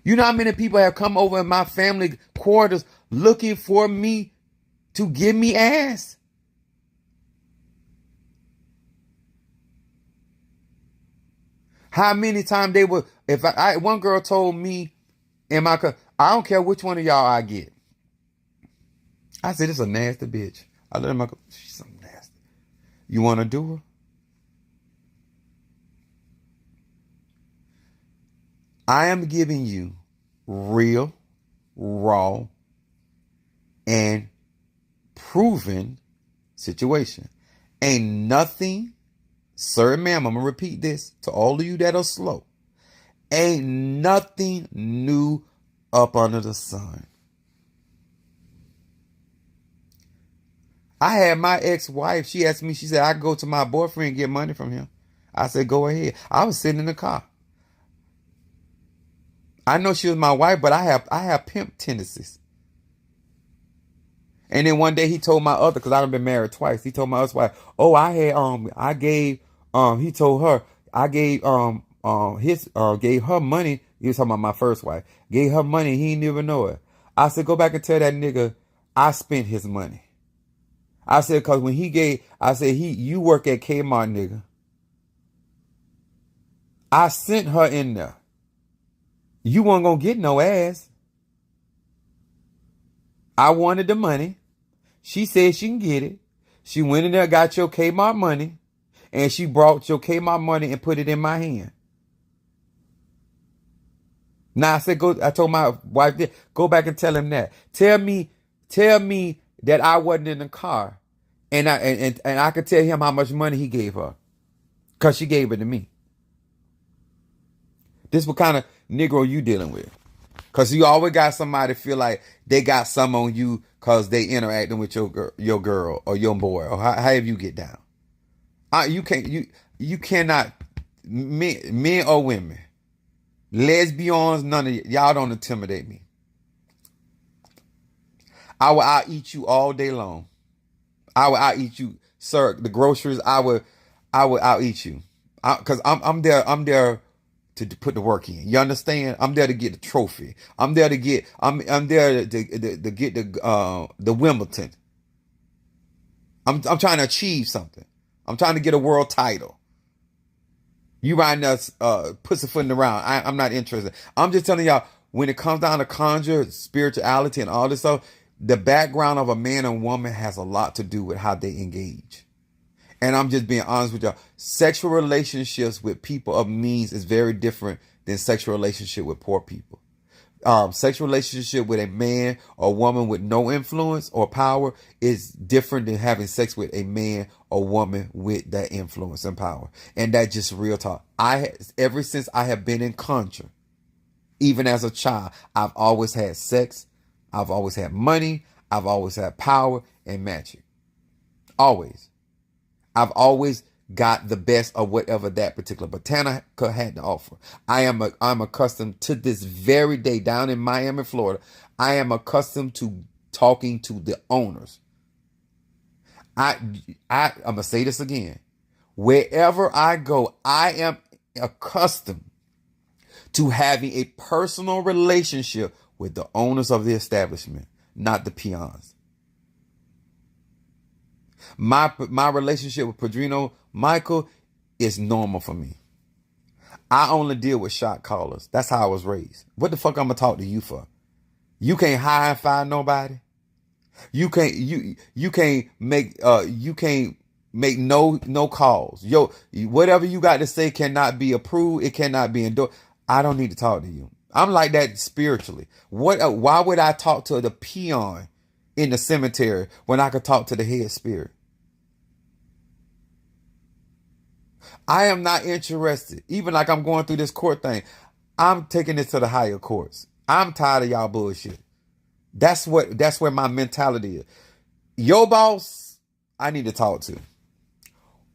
You know how many people have come over in my family quarters looking for me to give me ass? How many times they would, if one girl told me in my, I don't care which one of y'all I get. I said, this is a nasty bitch. I let her, she's so nasty. You want to do her? I am giving you real, raw, and proven situation. Ain't nothing, sir and ma'am, I'm going to repeat this to all of you that are slow. Ain't nothing new up under the sun. I had my ex-wife, she asked me, she said, I go to my boyfriend and get money from him. I said, go ahead. I was sitting in the car. I know she was my wife, but I have pimp tendencies. And then one day he told my other, because I've been married twice, he told my other wife, oh, he told her, I gave gave her money. He was talking about my first wife. Gave her money, he didn't even know it. I said, go back and tell that nigga I spent his money. I said, because when you work at Kmart, nigga. I sent her in there. You weren't going to get no ass. I wanted the money. She said she can get it. She went in there, got your Kmart money, and she brought your Kmart money and put it in my hand. Now I told my wife, go back and tell him that. Tell me that I wasn't in the car, and I could tell him how much money he gave her, because she gave it to me. This what kind of Negro you dealing with? Because you always got somebody feel like they got some on you because they interacting with your girl or your boy, or however you get down. You cannot, men or women, lesbians, none of y'all don't intimidate me. I'll eat you all day long. I'll eat you, sir. The groceries, I'll eat you. Because I'm there to put the work in. You understand? I'm there to get the trophy. I'm there to get the Wimbledon. I'm trying to achieve something. I'm trying to get a world title. You riding us pussyfooting around. I'm not interested. I'm just telling y'all, when it comes down to conjure, spirituality, and all this stuff, the background of a man and woman has a lot to do with how they engage. And I'm just being honest with y'all. Sexual relationships with people of means is very different than sexual relationship with poor people. Sexual relationship with a man or woman with no influence or power is different than having sex with a man or woman with that influence and power. And that's just real talk. Ever since I have been in conjure, even as a child, I've always had sex. I've always had money. I've always had power and magic. Always. I've always got the best of whatever that particular botanica had to offer. I'm accustomed to this very day down in Miami, Florida. I am accustomed to talking to the owners. I'm gonna say this again. Wherever I go, I am accustomed to having a personal relationship with the owners of the establishment, not the peons. My relationship with Padrino Michael is normal for me. I only deal with shot callers. That's how I was raised. What the fuck I'm gonna talk to you for? You can't hire and fire nobody. You can't make no calls. Yo, whatever you got to say cannot be approved. It cannot be endorsed. I don't need to talk to you. I'm like that spiritually. Why would I talk to the peon in the cemetery when I could talk to the head spirit? I am not interested. Even like I'm going through this court thing, I'm taking this to the higher courts. I'm tired of y'all bullshit. That's where my mentality is. Your boss, I need to talk to.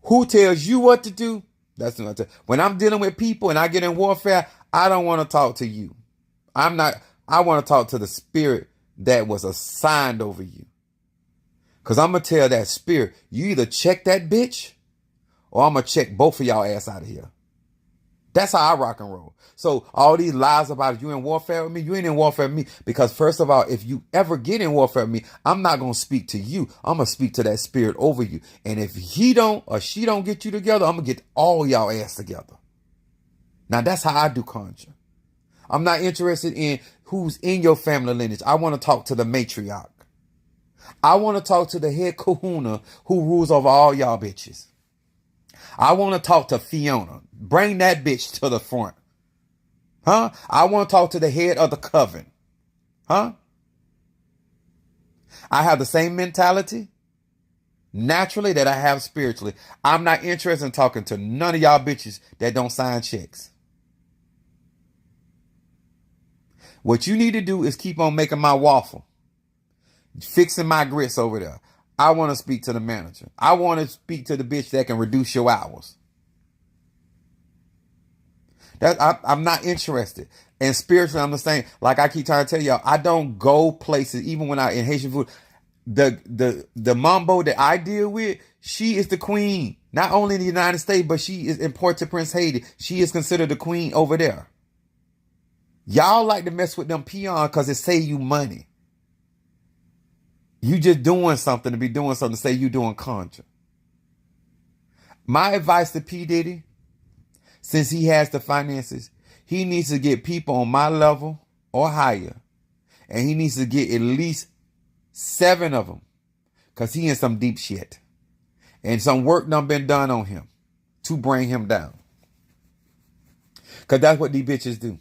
Who tells you what to do? That's what I tell. When I'm dealing with people and I get in warfare, I don't want to talk to you. I want to talk to the spirit that was assigned over you. Because I'm going to tell that spirit, you either check that bitch or I'm going to check both of y'all ass out of here. That's how I rock and roll. So all these lies about you in warfare with me, you ain't in warfare with me. Because first of all, if you ever get in warfare with me, I'm not going to speak to you. I'm going to speak to that spirit over you. And if he don't or she don't get you together, I'm going to get all y'all ass together. Now that's how I do conjure. I'm not interested in who's in your family lineage. I want to talk to the matriarch. I want to talk to the head kahuna who rules over all y'all bitches. I want to talk to Fiona. Bring that bitch to the front. Huh? I want to talk to the head of the coven. Huh? I have the same mentality naturally that I have spiritually. I'm not interested in talking to none of y'all bitches that don't sign checks. What you need to do is keep on making my waffle, fixing my grits over there. I want to speak to the manager. I want to speak to the bitch that can reduce your hours. I'm not interested. And spiritually, I'm the same. Like I keep trying to tell y'all, I don't go places, even when I in Haitian food. The mambo that I deal with, she is the queen. Not only in the United States, but she is in Port-au-Prince, Haiti. She is considered the queen over there. Y'all like to mess with them peons because it save you money. You just doing something to be doing something to say you doing contra. My advice to P. Diddy, since he has the finances, he needs to get people on my level or higher. And he needs to get at least 7 of them. Because he in some deep shit. And some work done been done on him to bring him down. Because that's what these bitches do.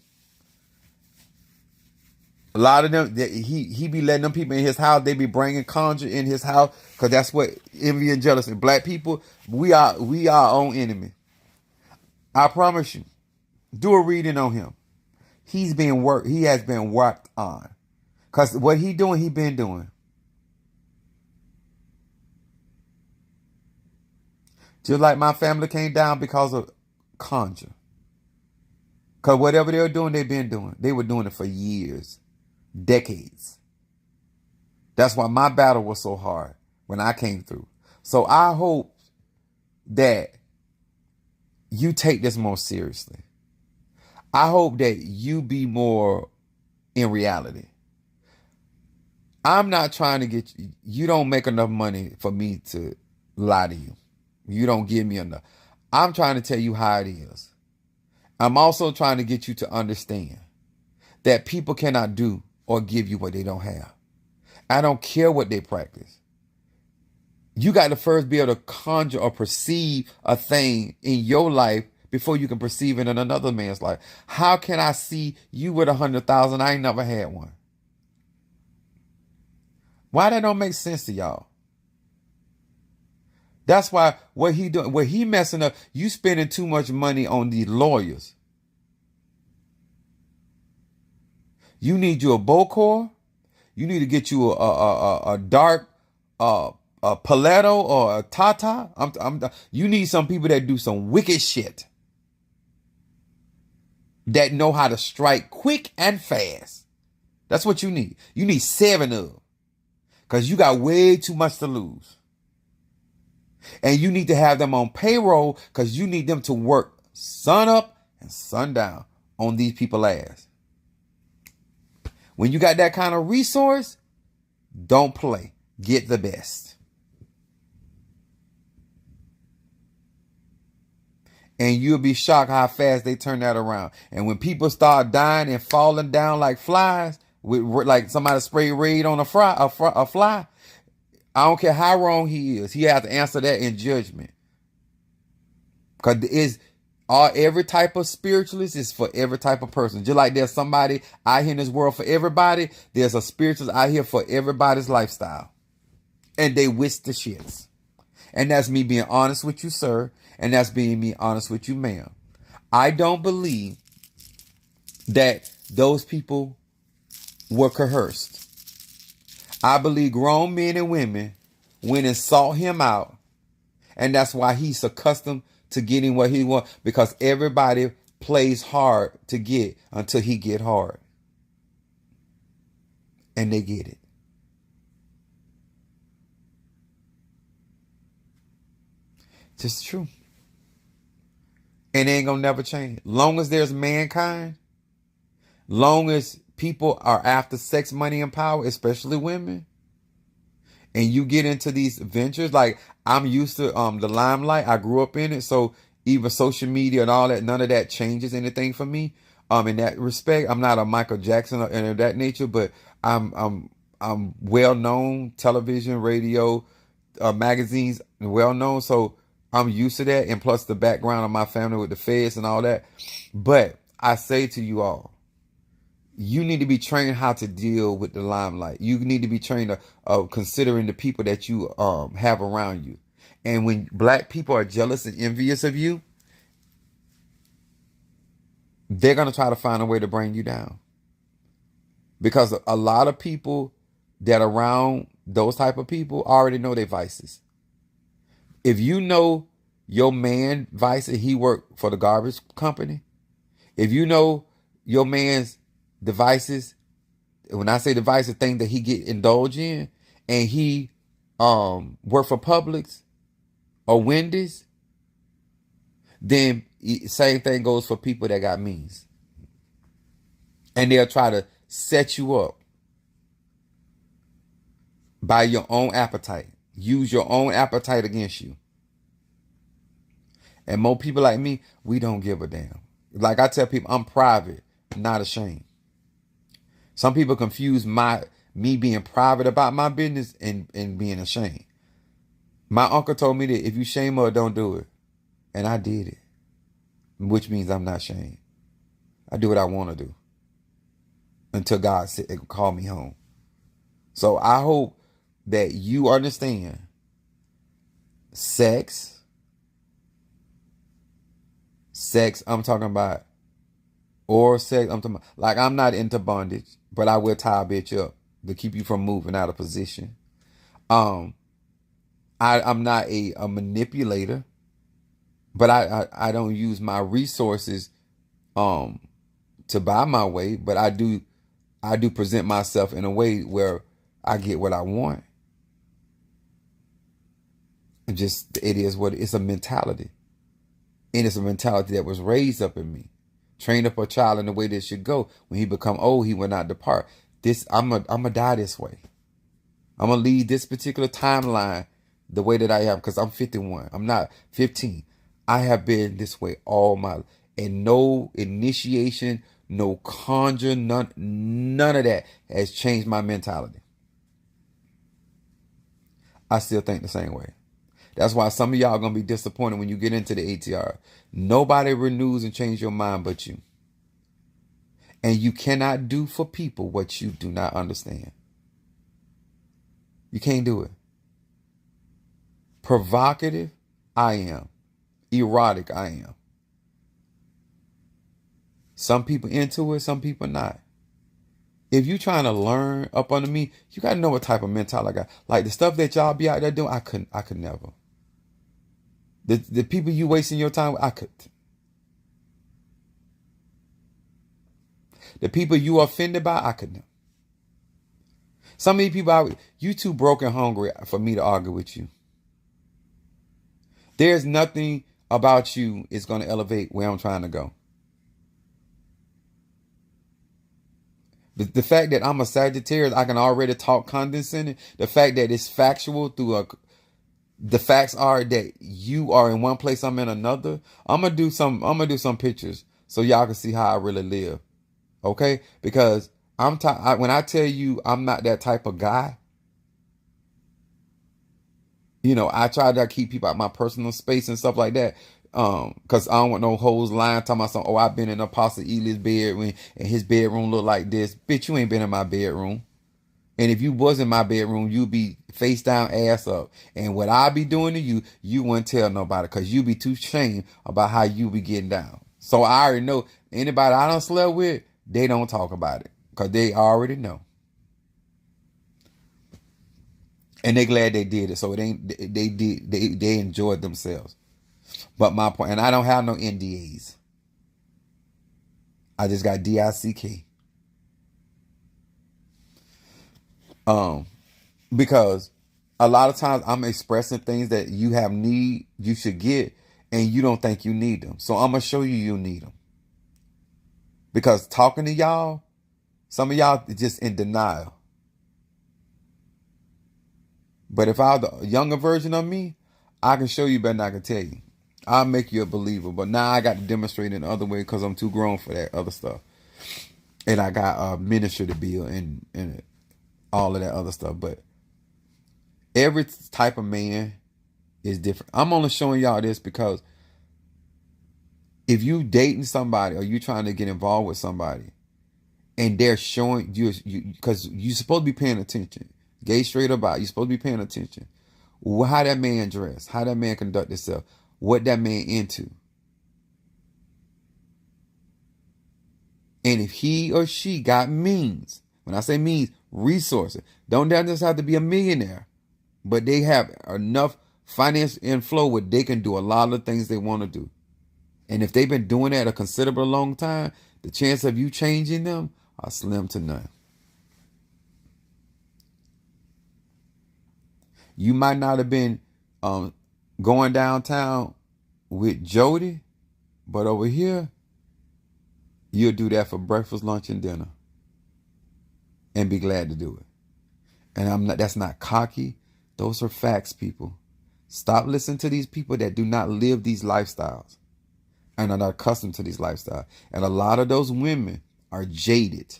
A lot of them, he be letting them people in his house. They be bringing conjure in his house. Because that's what envy and jealousy. Black people, we are our own enemy. I promise you. Do a reading on him. He has been worked on. Because what he doing, he been doing. Just like my family came down because of conjure. Because whatever they were doing, they've been doing. They were doing it for years. Decades. That's why my battle was so hard when I came through. So I hope that you take this more seriously. I hope that you be more in reality. I'm not trying to get you. You don't make enough money for me to lie to you. You don't give me enough. I'm trying to tell you how it is. I'm also trying to get you to understand that people cannot do or give you what they don't have. I don't care what they practice. You got to first be able to conjure or perceive a thing in your life before you can perceive it in another man's life. How can I see you with 100,000? I ain't never had one. Why that don't make sense to y'all? That's why what he doing, what he messing up, you spending too much money on these lawyers. You need you a Bocor. You need to get you a dark a Paletto or a Tata. You need some people that do some wicked shit. That know how to strike quick and fast. That's what you need. You need 7 of them. Because you got way too much to lose. And you need to have them on payroll because you need them to work sun up and sun down on these people's ass. When you got that kind of resource, don't play. Get the best. And you'll be shocked how fast they turn that around. And when people start dying and falling down like flies, with like somebody spray raid on a fly, I don't care how wrong he is. He has to answer that in judgment. Because every type of spiritualist is for every type of person. Just like there's somebody out here in this world for everybody, there's a spiritualist out here for everybody's lifestyle. And they wish the shits. And that's me being honest with you, sir. And that's being me honest with you, ma'am. I don't believe that those people were coerced. I believe grown men and women went and sought him out. And that's why he's accustomed to getting what he wants. Because everybody plays hard to get until he get hard. And they get it. Just true. And it ain't gonna never change. Long as there's mankind, long as people are after sex, money, and power, especially women, and you get into these ventures, like I'm used to the limelight. I grew up in it, so even social media and all that, none of that changes anything for me. In that respect, I'm not a Michael Jackson or any of that nature, but I'm well known, television, radio, magazines, well known, so I'm used to that, and plus the background of my family with the feds and all that. But I say to you all, you need to be trained how to deal with the limelight. You need to be trained of considering the people that you have around you. And when black people are jealous and envious of you, they're going to try to find a way to bring you down. Because a lot of people that are around those type of people already know their vices. If you know your man vices, he worked for the garbage company. If you know your man's devices, when I say devices, things that he get indulged in, and he work for Publix or Wendy's, then same thing goes for people that got means. And they'll try to set you up by your own appetite. Use your own appetite against you. And more people like me, we don't give a damn. Like I tell people, I'm private, not ashamed. Some people confuse me being private about my business and being ashamed. My uncle told me that if you shame her, don't do it. And I did it. Which means I'm not ashamed. I do what I want to do. Until God call me home. So I hope that you understand sex, I'm talking about oral sex. I'm talking about, like, I'm not into bondage, but I will tie a bitch up to keep you from moving out of position. I'm not a manipulator, but I don't use my resources to buy my way, but I do present myself in a way where I get what I want. It is what it's a mentality. And it's a mentality that was raised up in me. Train up a child in the way that should go. When he become old, he will not depart. I'm a die this way. I'm gonna lead this particular timeline the way that I am, because I'm 51. I'm not 15. I have been this way all my life. And no initiation, no conjure, none of that has changed my mentality. I still think the same way. That's why some of y'all are going to be disappointed when you get into the ATR. Nobody renews and changes your mind but you. And you cannot do for people what you do not understand. You can't do it. Provocative, I am. Erotic, I am. Some people into it, some people not. If you trying to learn up under me, you got to know what type of mentality I got. Like the stuff that y'all be out there doing, I could never. The people you wasting your time with, I could. The people you offended by, I could never. Some of these people, you too broke and hungry for me to argue with you. There's nothing about you is going to elevate where I'm trying to go. The fact that I'm a Sagittarius, I can already talk condescending. The fact that it's factual the facts are that you are in one place, I'm in another. I'm gonna do some pictures so y'all can see how I really live. Okay? Because when I tell you I'm not that type of guy, I try to keep people out my personal space and stuff like that. Cause I don't want no hoes lying talking about something. Oh, I've been in Apostle Eli's bedroom and his bedroom look like this. Bitch, you ain't been in my bedroom. And if you was in my bedroom, you'd be face down, ass up. And what I be doing to you, you wouldn't tell nobody, because you be too ashamed about how you be getting down. So I already know anybody I done slept with, they don't talk about it, because they already know. And they glad they did it. So it ain't they enjoyed themselves. But my point, and I don't have no NDAs. I just got DICK. Because a lot of times I'm expressing things that you should get, and you don't think you need them. So I'm going to show you need them. Because talking to y'all, some of y'all just in denial. But if I was the younger version of me, I can show you better than I can tell you. I'll make you a believer. But now I got to demonstrate in the other way because I'm too grown for that other stuff. And I got a ministry to build and all of that other stuff. But every type of man is different. I'm only showing y'all this because If you dating somebody or you trying to get involved with somebody and they're showing you, because you're supposed to be paying attention, gay straight about, you're supposed to be paying attention. How that man dress, how that man conduct himself, what that man into. And if he or she got means, when I say means, resources, don't just have to be a millionaire, but they have enough finance inflow where they can do a lot of things they want to do. And if they've been doing that a considerable long time, the chance of you changing them are slim to none. You might not have been going downtown with Jody, but over here, you'll do that for breakfast, lunch, and dinner. And be glad to do it. And that's not cocky. Those are facts, people. Stop listening to these people that do not live these lifestyles and are not accustomed to these lifestyles. And a lot of those women are jaded.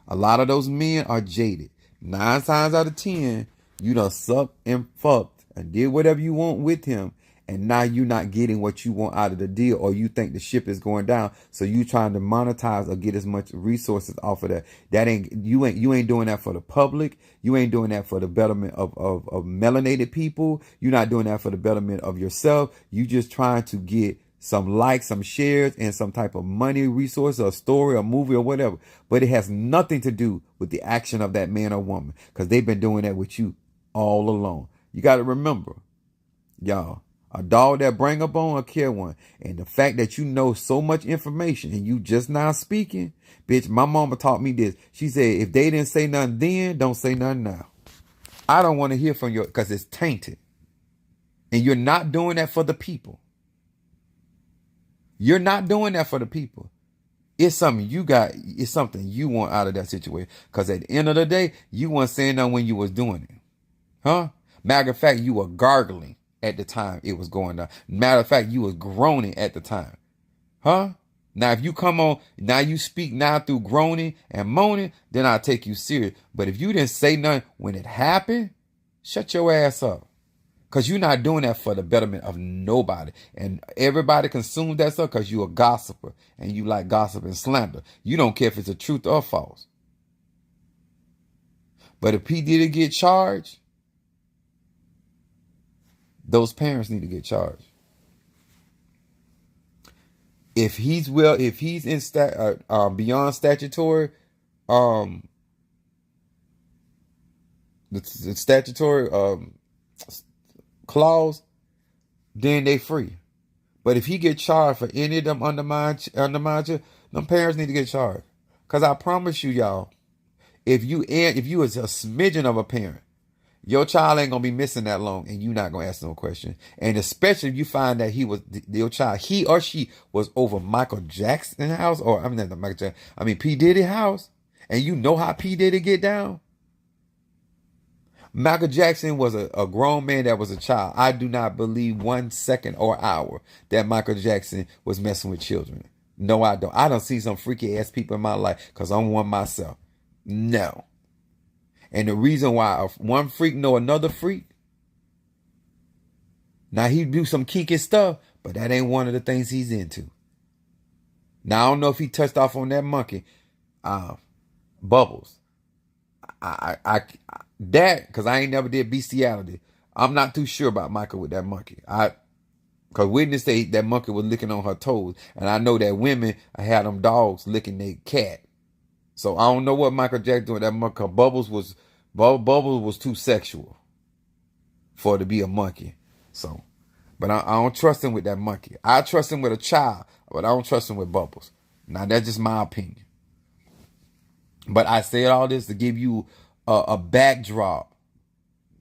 A lot of those men are jaded. 9 times out of 10, you done sucked and fucked and did whatever you want with him. And now you're not getting what you want out of the deal, or you think the ship is going down. So you trying to monetize or get as much resources off of that. You ain't doing that for the public. You ain't doing that for the betterment of melanated people. You're not doing that for the betterment of yourself. You just trying to get some likes, some shares, and some type of money, resource, or story, or movie, or whatever. But it has nothing to do with the action of that man or woman, because they've been doing that with you all along. You got to remember, y'all. A dog that bring a bone, a kill one. And the fact that you know so much information and you just now speaking, bitch, my mama taught me this. She said, if they didn't say nothing then, don't say nothing now. I don't want to hear from you because it's tainted. And you're not doing that for the people. You're not doing that for the people. It's something you got. It's something you want out of that situation. Because at the end of the day, you weren't saying nothing when you was doing it. Huh? Matter of fact, you were gargling at the time it was going down. Matter of fact, you was groaning at the time. Huh? Now, if you come on, now you speak now through groaning and moaning, then I'll take you serious. But if you didn't say nothing when it happened, shut your ass up. Because you're not doing that for the betterment of nobody. And everybody consumes that stuff because you're a gossiper and you like gossip and slander. You don't care if it's the truth or false. But if P. Diddy get charged, those parents need to get charged. If he's in beyond statutory, the statutory clause, then they free. But if he get charged for any of them undermine you, them parents need to get charged. Cause I promise you, y'all, if you was a smidgen of a parent, your child ain't gonna be missing that long, and you not gonna ask no question. And especially if you find that your child, he or she was over Michael Jackson's house, or not Michael Jackson, P. Diddy house, and you know how P. Diddy get down. Michael Jackson was a grown man that was a child. I do not believe 1 second or hour that Michael Jackson was messing with children. No, I don't. I don't see some freaky ass people in my life because I'm one myself. No. And the reason why one freak know another freak, now he do some kinky stuff, but that ain't one of the things he's into. Now I don't know if he touched off on that monkey, Bubbles. That, because I ain't never did bestiality. I'm not too sure about Michael with that monkey. Because witness say that monkey was licking on her toes, and I know that women had them dogs licking their cat. So I don't know what Michael Jackson doing with that monkey. Bubbles was too sexual for it to be a monkey. So, but I don't trust him with that monkey. I trust him with a child, but I don't trust him with Bubbles. Now that's just my opinion. But I said all this to give you a backdrop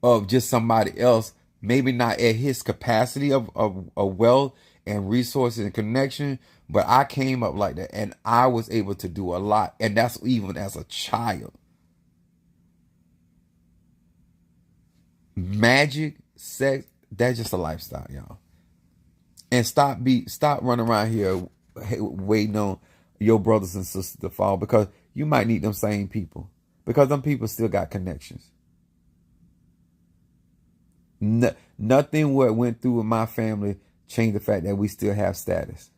of just somebody else, maybe not at his capacity of wealth and resources and connection, but I came up like that and I was able to do a lot. And that's even as a child. Magic, sex, that's just a lifestyle, y'all. And stop running around here waiting on your brothers and sisters to fall, because you might need them same people, because them people still got connections. Nothing what went through with my family changed the fact that we still have status.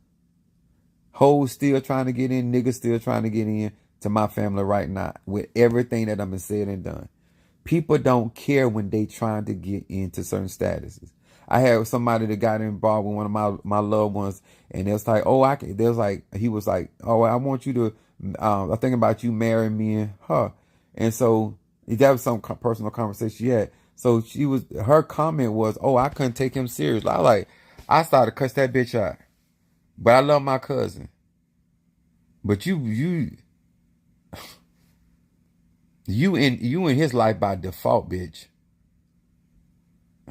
Hoes still trying to get in, niggas still trying to get in to my family right now with everything that I've been said and done. People don't care when they trying to get into certain statuses. I had somebody that got involved with one of my loved ones, and it was like, oh, he was like, oh, I want you to, I'm thinking about you marrying me and her. And so that was some personal conversation she had. So her comment was, oh, I couldn't take him serious. I started to cuss that bitch out. But I love my cousin. But you in his life by default, bitch.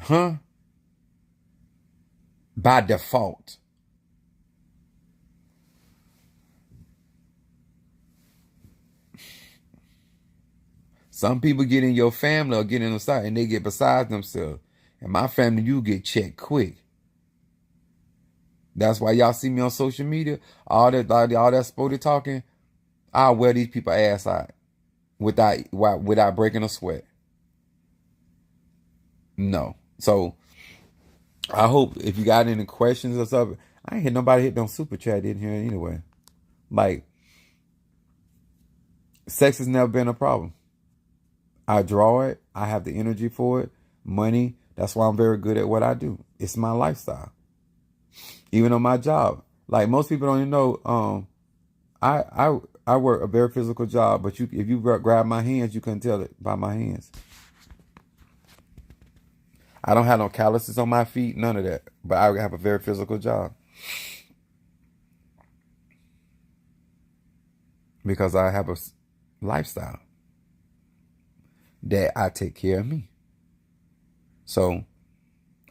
Huh? By default. Some people get in your family or get in the side and they get beside themselves. In my family, you get checked quick. That's why y'all see me on social media. All that sporty talking, I'll wear these people ass out without breaking a sweat. No. So I hope if you got any questions or something, I ain't hear nobody hit no super chat in here anyway. Like, sex has never been a problem. I draw it. I have the energy for it. Money. That's why I'm very good at what I do. It's my lifestyle. Even on my job. Like, most people don't even know, I work a very physical job, but if you grab my hands, you couldn't tell it by my hands. I don't have no calluses on my feet, none of that. But I have a very physical job. Because I have a lifestyle that I take care of me. So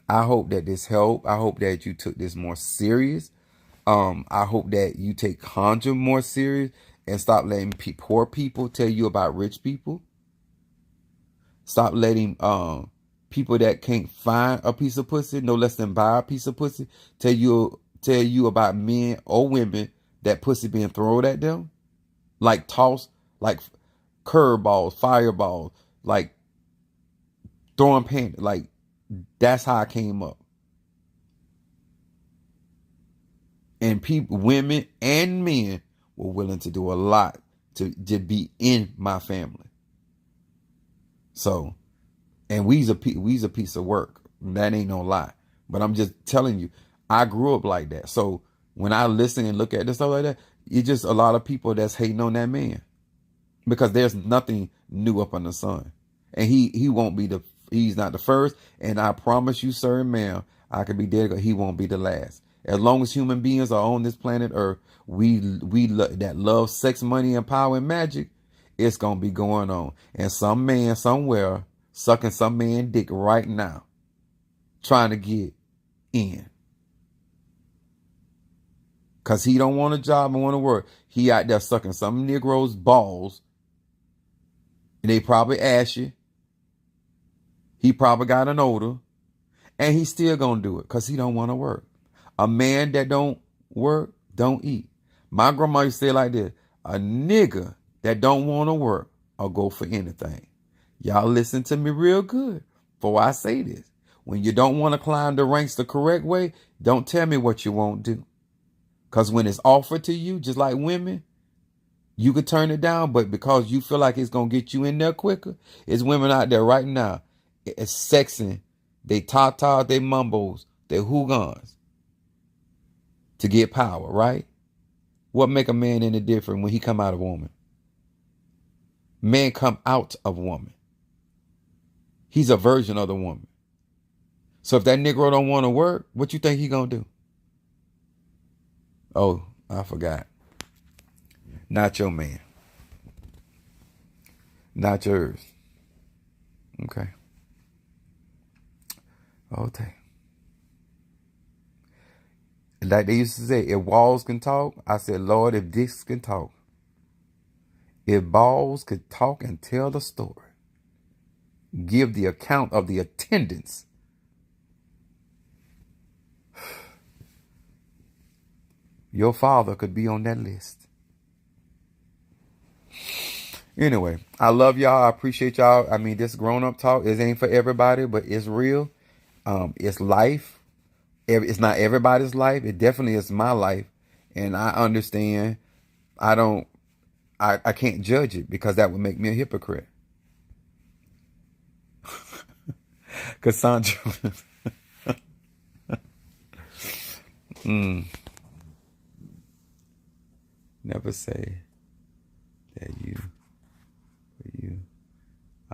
I hope that this helped. I hope that you took this more serious. I hope that you take conjure more serious and stop letting poor people tell you about rich people. Stop letting people that can't find a piece of pussy, no less than buy a piece of pussy, tell you about men or women that pussy being thrown at them, like tossed, like curveballs, fireballs, like throwing paint. Like, that's how I came up. And people, women and men were willing to do a lot to be in my family. So, and we's a piece of work. That ain't no lie. But I'm just telling you, I grew up like that. So when I listen and look at this stuff like that, it's just a lot of people that's hating on that man. Because there's nothing new up on the sun. And he won't be he's not the first. And I promise you, sir and ma'am, I can be dead, he won't be the last. As long as human beings are on this planet Earth, we that love sex, money, and power and magic, it's gonna be going on. And some man somewhere sucking some man dick right now, trying to get in. Cause he don't want a job and want to work. He out there sucking some Negro's balls. And they probably ashy. He probably got an odor. And he's still gonna do it because he don't want to work. A man that don't work, don't eat. My grandma used to say it like this: a nigga that don't want to work or go for anything. Y'all listen to me real good before I say this. When you don't want to climb the ranks the correct way, don't tell me what you won't do. Because when it's offered to you, just like women, you could turn it down, but because you feel like it's going to get you in there quicker, it's women out there right now, it's sexing, they tatas, they mumbos, they hoogans to get power, right? What make a man any different when he come out of woman? Man come out of woman. He's a version of the woman. So if that Negro don't want to work, what you think he gonna do? Oh, I forgot. Not your man. Not yours. Okay. Okay. Like they used to say, if walls can talk, I said, Lord, if dicks can talk. If balls could talk and tell the story. Give the account of the attendance. Your father could be on that list. Anyway, I love y'all. I appreciate y'all. I mean, this grown-up talk, it ain't for everybody, but it's real. It's life. It's not everybody's life. It definitely is my life. And I understand. I don't. I can't judge it because that would make me a hypocrite. Cassandra. Never say that you.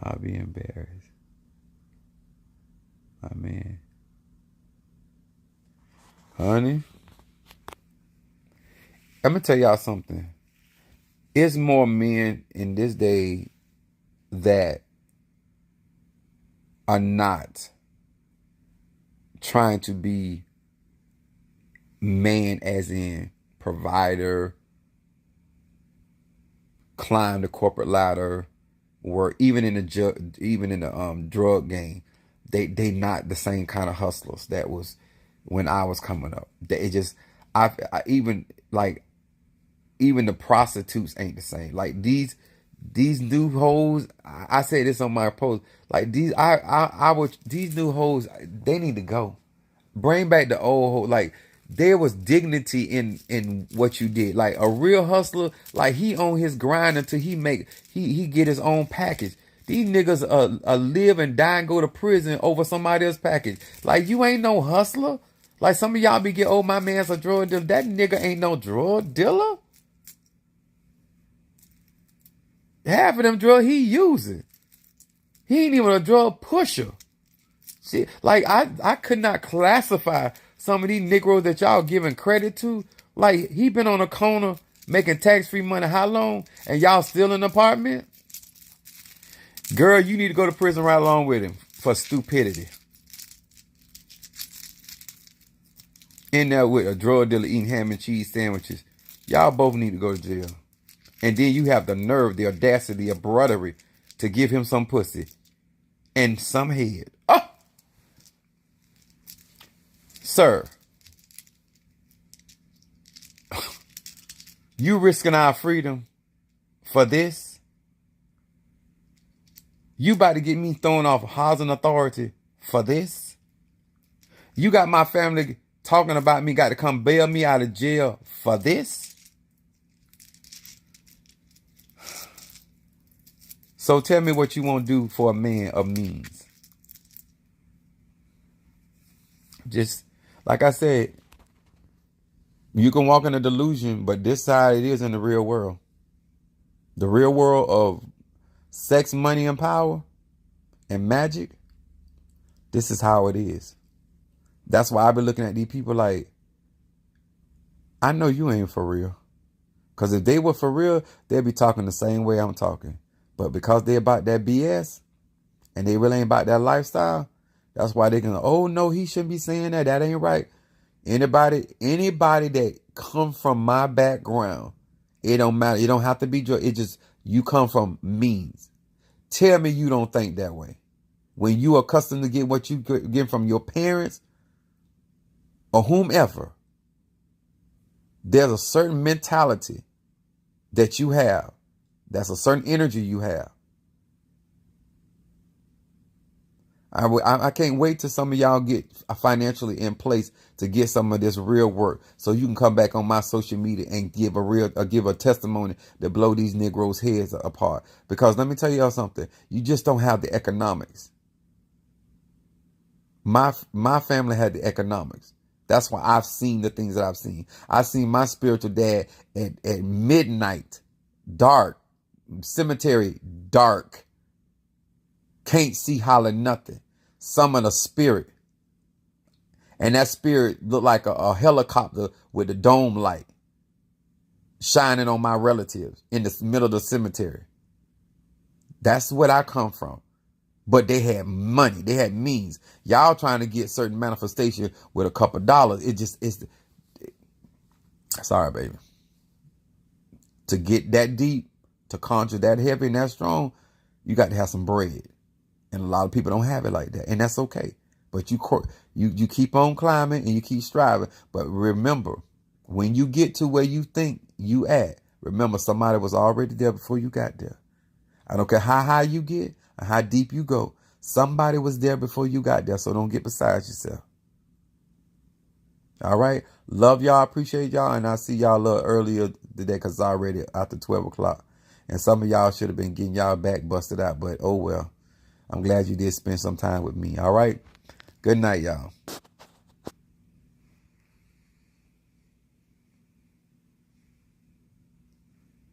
I'll be embarrassed. My man. Honey, I'm going to tell y'all something. It's more men in this day that are not trying to be man as in provider, climb the corporate ladder, or even in the drug game, they not the same kind of hustlers that was when I was coming up. It just I even like even the prostitutes ain't the same. Like these new hoes, I say this on my post. Like these new hoes, they need to go. Bring back the old hoe. Like there was dignity in what you did. Like a real hustler, like he on his grind until he get his own package. These niggas live and die and go to prison over somebody else's package. Like you ain't no hustler. Like some of y'all be get, oh my man's a drug dealer. That nigga ain't no drug dealer. Half of them drugs he using. He ain't even a drug pusher. See, like I could not classify some of these Negroes that y'all giving credit to. Like he been on a corner making tax-free money how long? And y'all still in the apartment? Girl, you need to go to prison right along with him for stupidity. In there with a drug dealer eating ham and cheese sandwiches. Y'all both need to go to jail. And then you have the nerve, the audacity, the brotherly to give him some pussy and some head. Oh! Sir, you risking our freedom for this? You about to get me thrown off housing authority for this? You got my family talking about me, got to come bail me out of jail for this? So tell me what you want to do for a man of means. Just like I said, you can walk in a delusion, but this side it is in the real world. The real world of sex, money, and power and magic. This is how it is. That's why I've been looking at these people like, I know you ain't for real. Because if they were for real, they'd be talking the same way I'm talking. But because they about that BS and they really ain't about that lifestyle, that's why they can, oh no, he shouldn't be saying that. That ain't right. Anybody that come from my background, it don't matter. It don't have to be drug. It just, you come from means. Tell me you don't think that way. When you are accustomed to get what you get from your parents or whomever, there's a certain mentality that you have. That's a certain energy you have. I can't wait till some of y'all get financially in place to get some of this real work, so you can come back on my social media and give a testimony to blow these Negroes' heads apart. Because let me tell y'all something, you just don't have the economics. My family had the economics. That's why I've seen the things that I've seen. I've seen my spiritual dad at midnight, dark, cemetery, dark, can't see holler nothing, summon a spirit, and that spirit looked like a helicopter with a dome light shining on my relatives in the middle of the cemetery. That's what I come from. But they had money, they had means. Y'all trying to get certain manifestation with a couple dollars. Sorry, baby. To get that deep, to conjure that heavy and that strong, you got to have some bread. And a lot of people don't have it like that. And that's okay. But you keep on climbing and you keep striving. But remember, when you get to where you think you at, remember somebody was already there before you got there. I don't care how high you get or how deep you go. Somebody was there before you got there. So don't get beside yourself. All right. Love y'all. Appreciate y'all. And I'll see y'all a little earlier today because it's already after 12 o'clock. And some of y'all should have been getting y'all back busted out. But oh well. I'm glad you did spend some time with me. All right. Good night, y'all.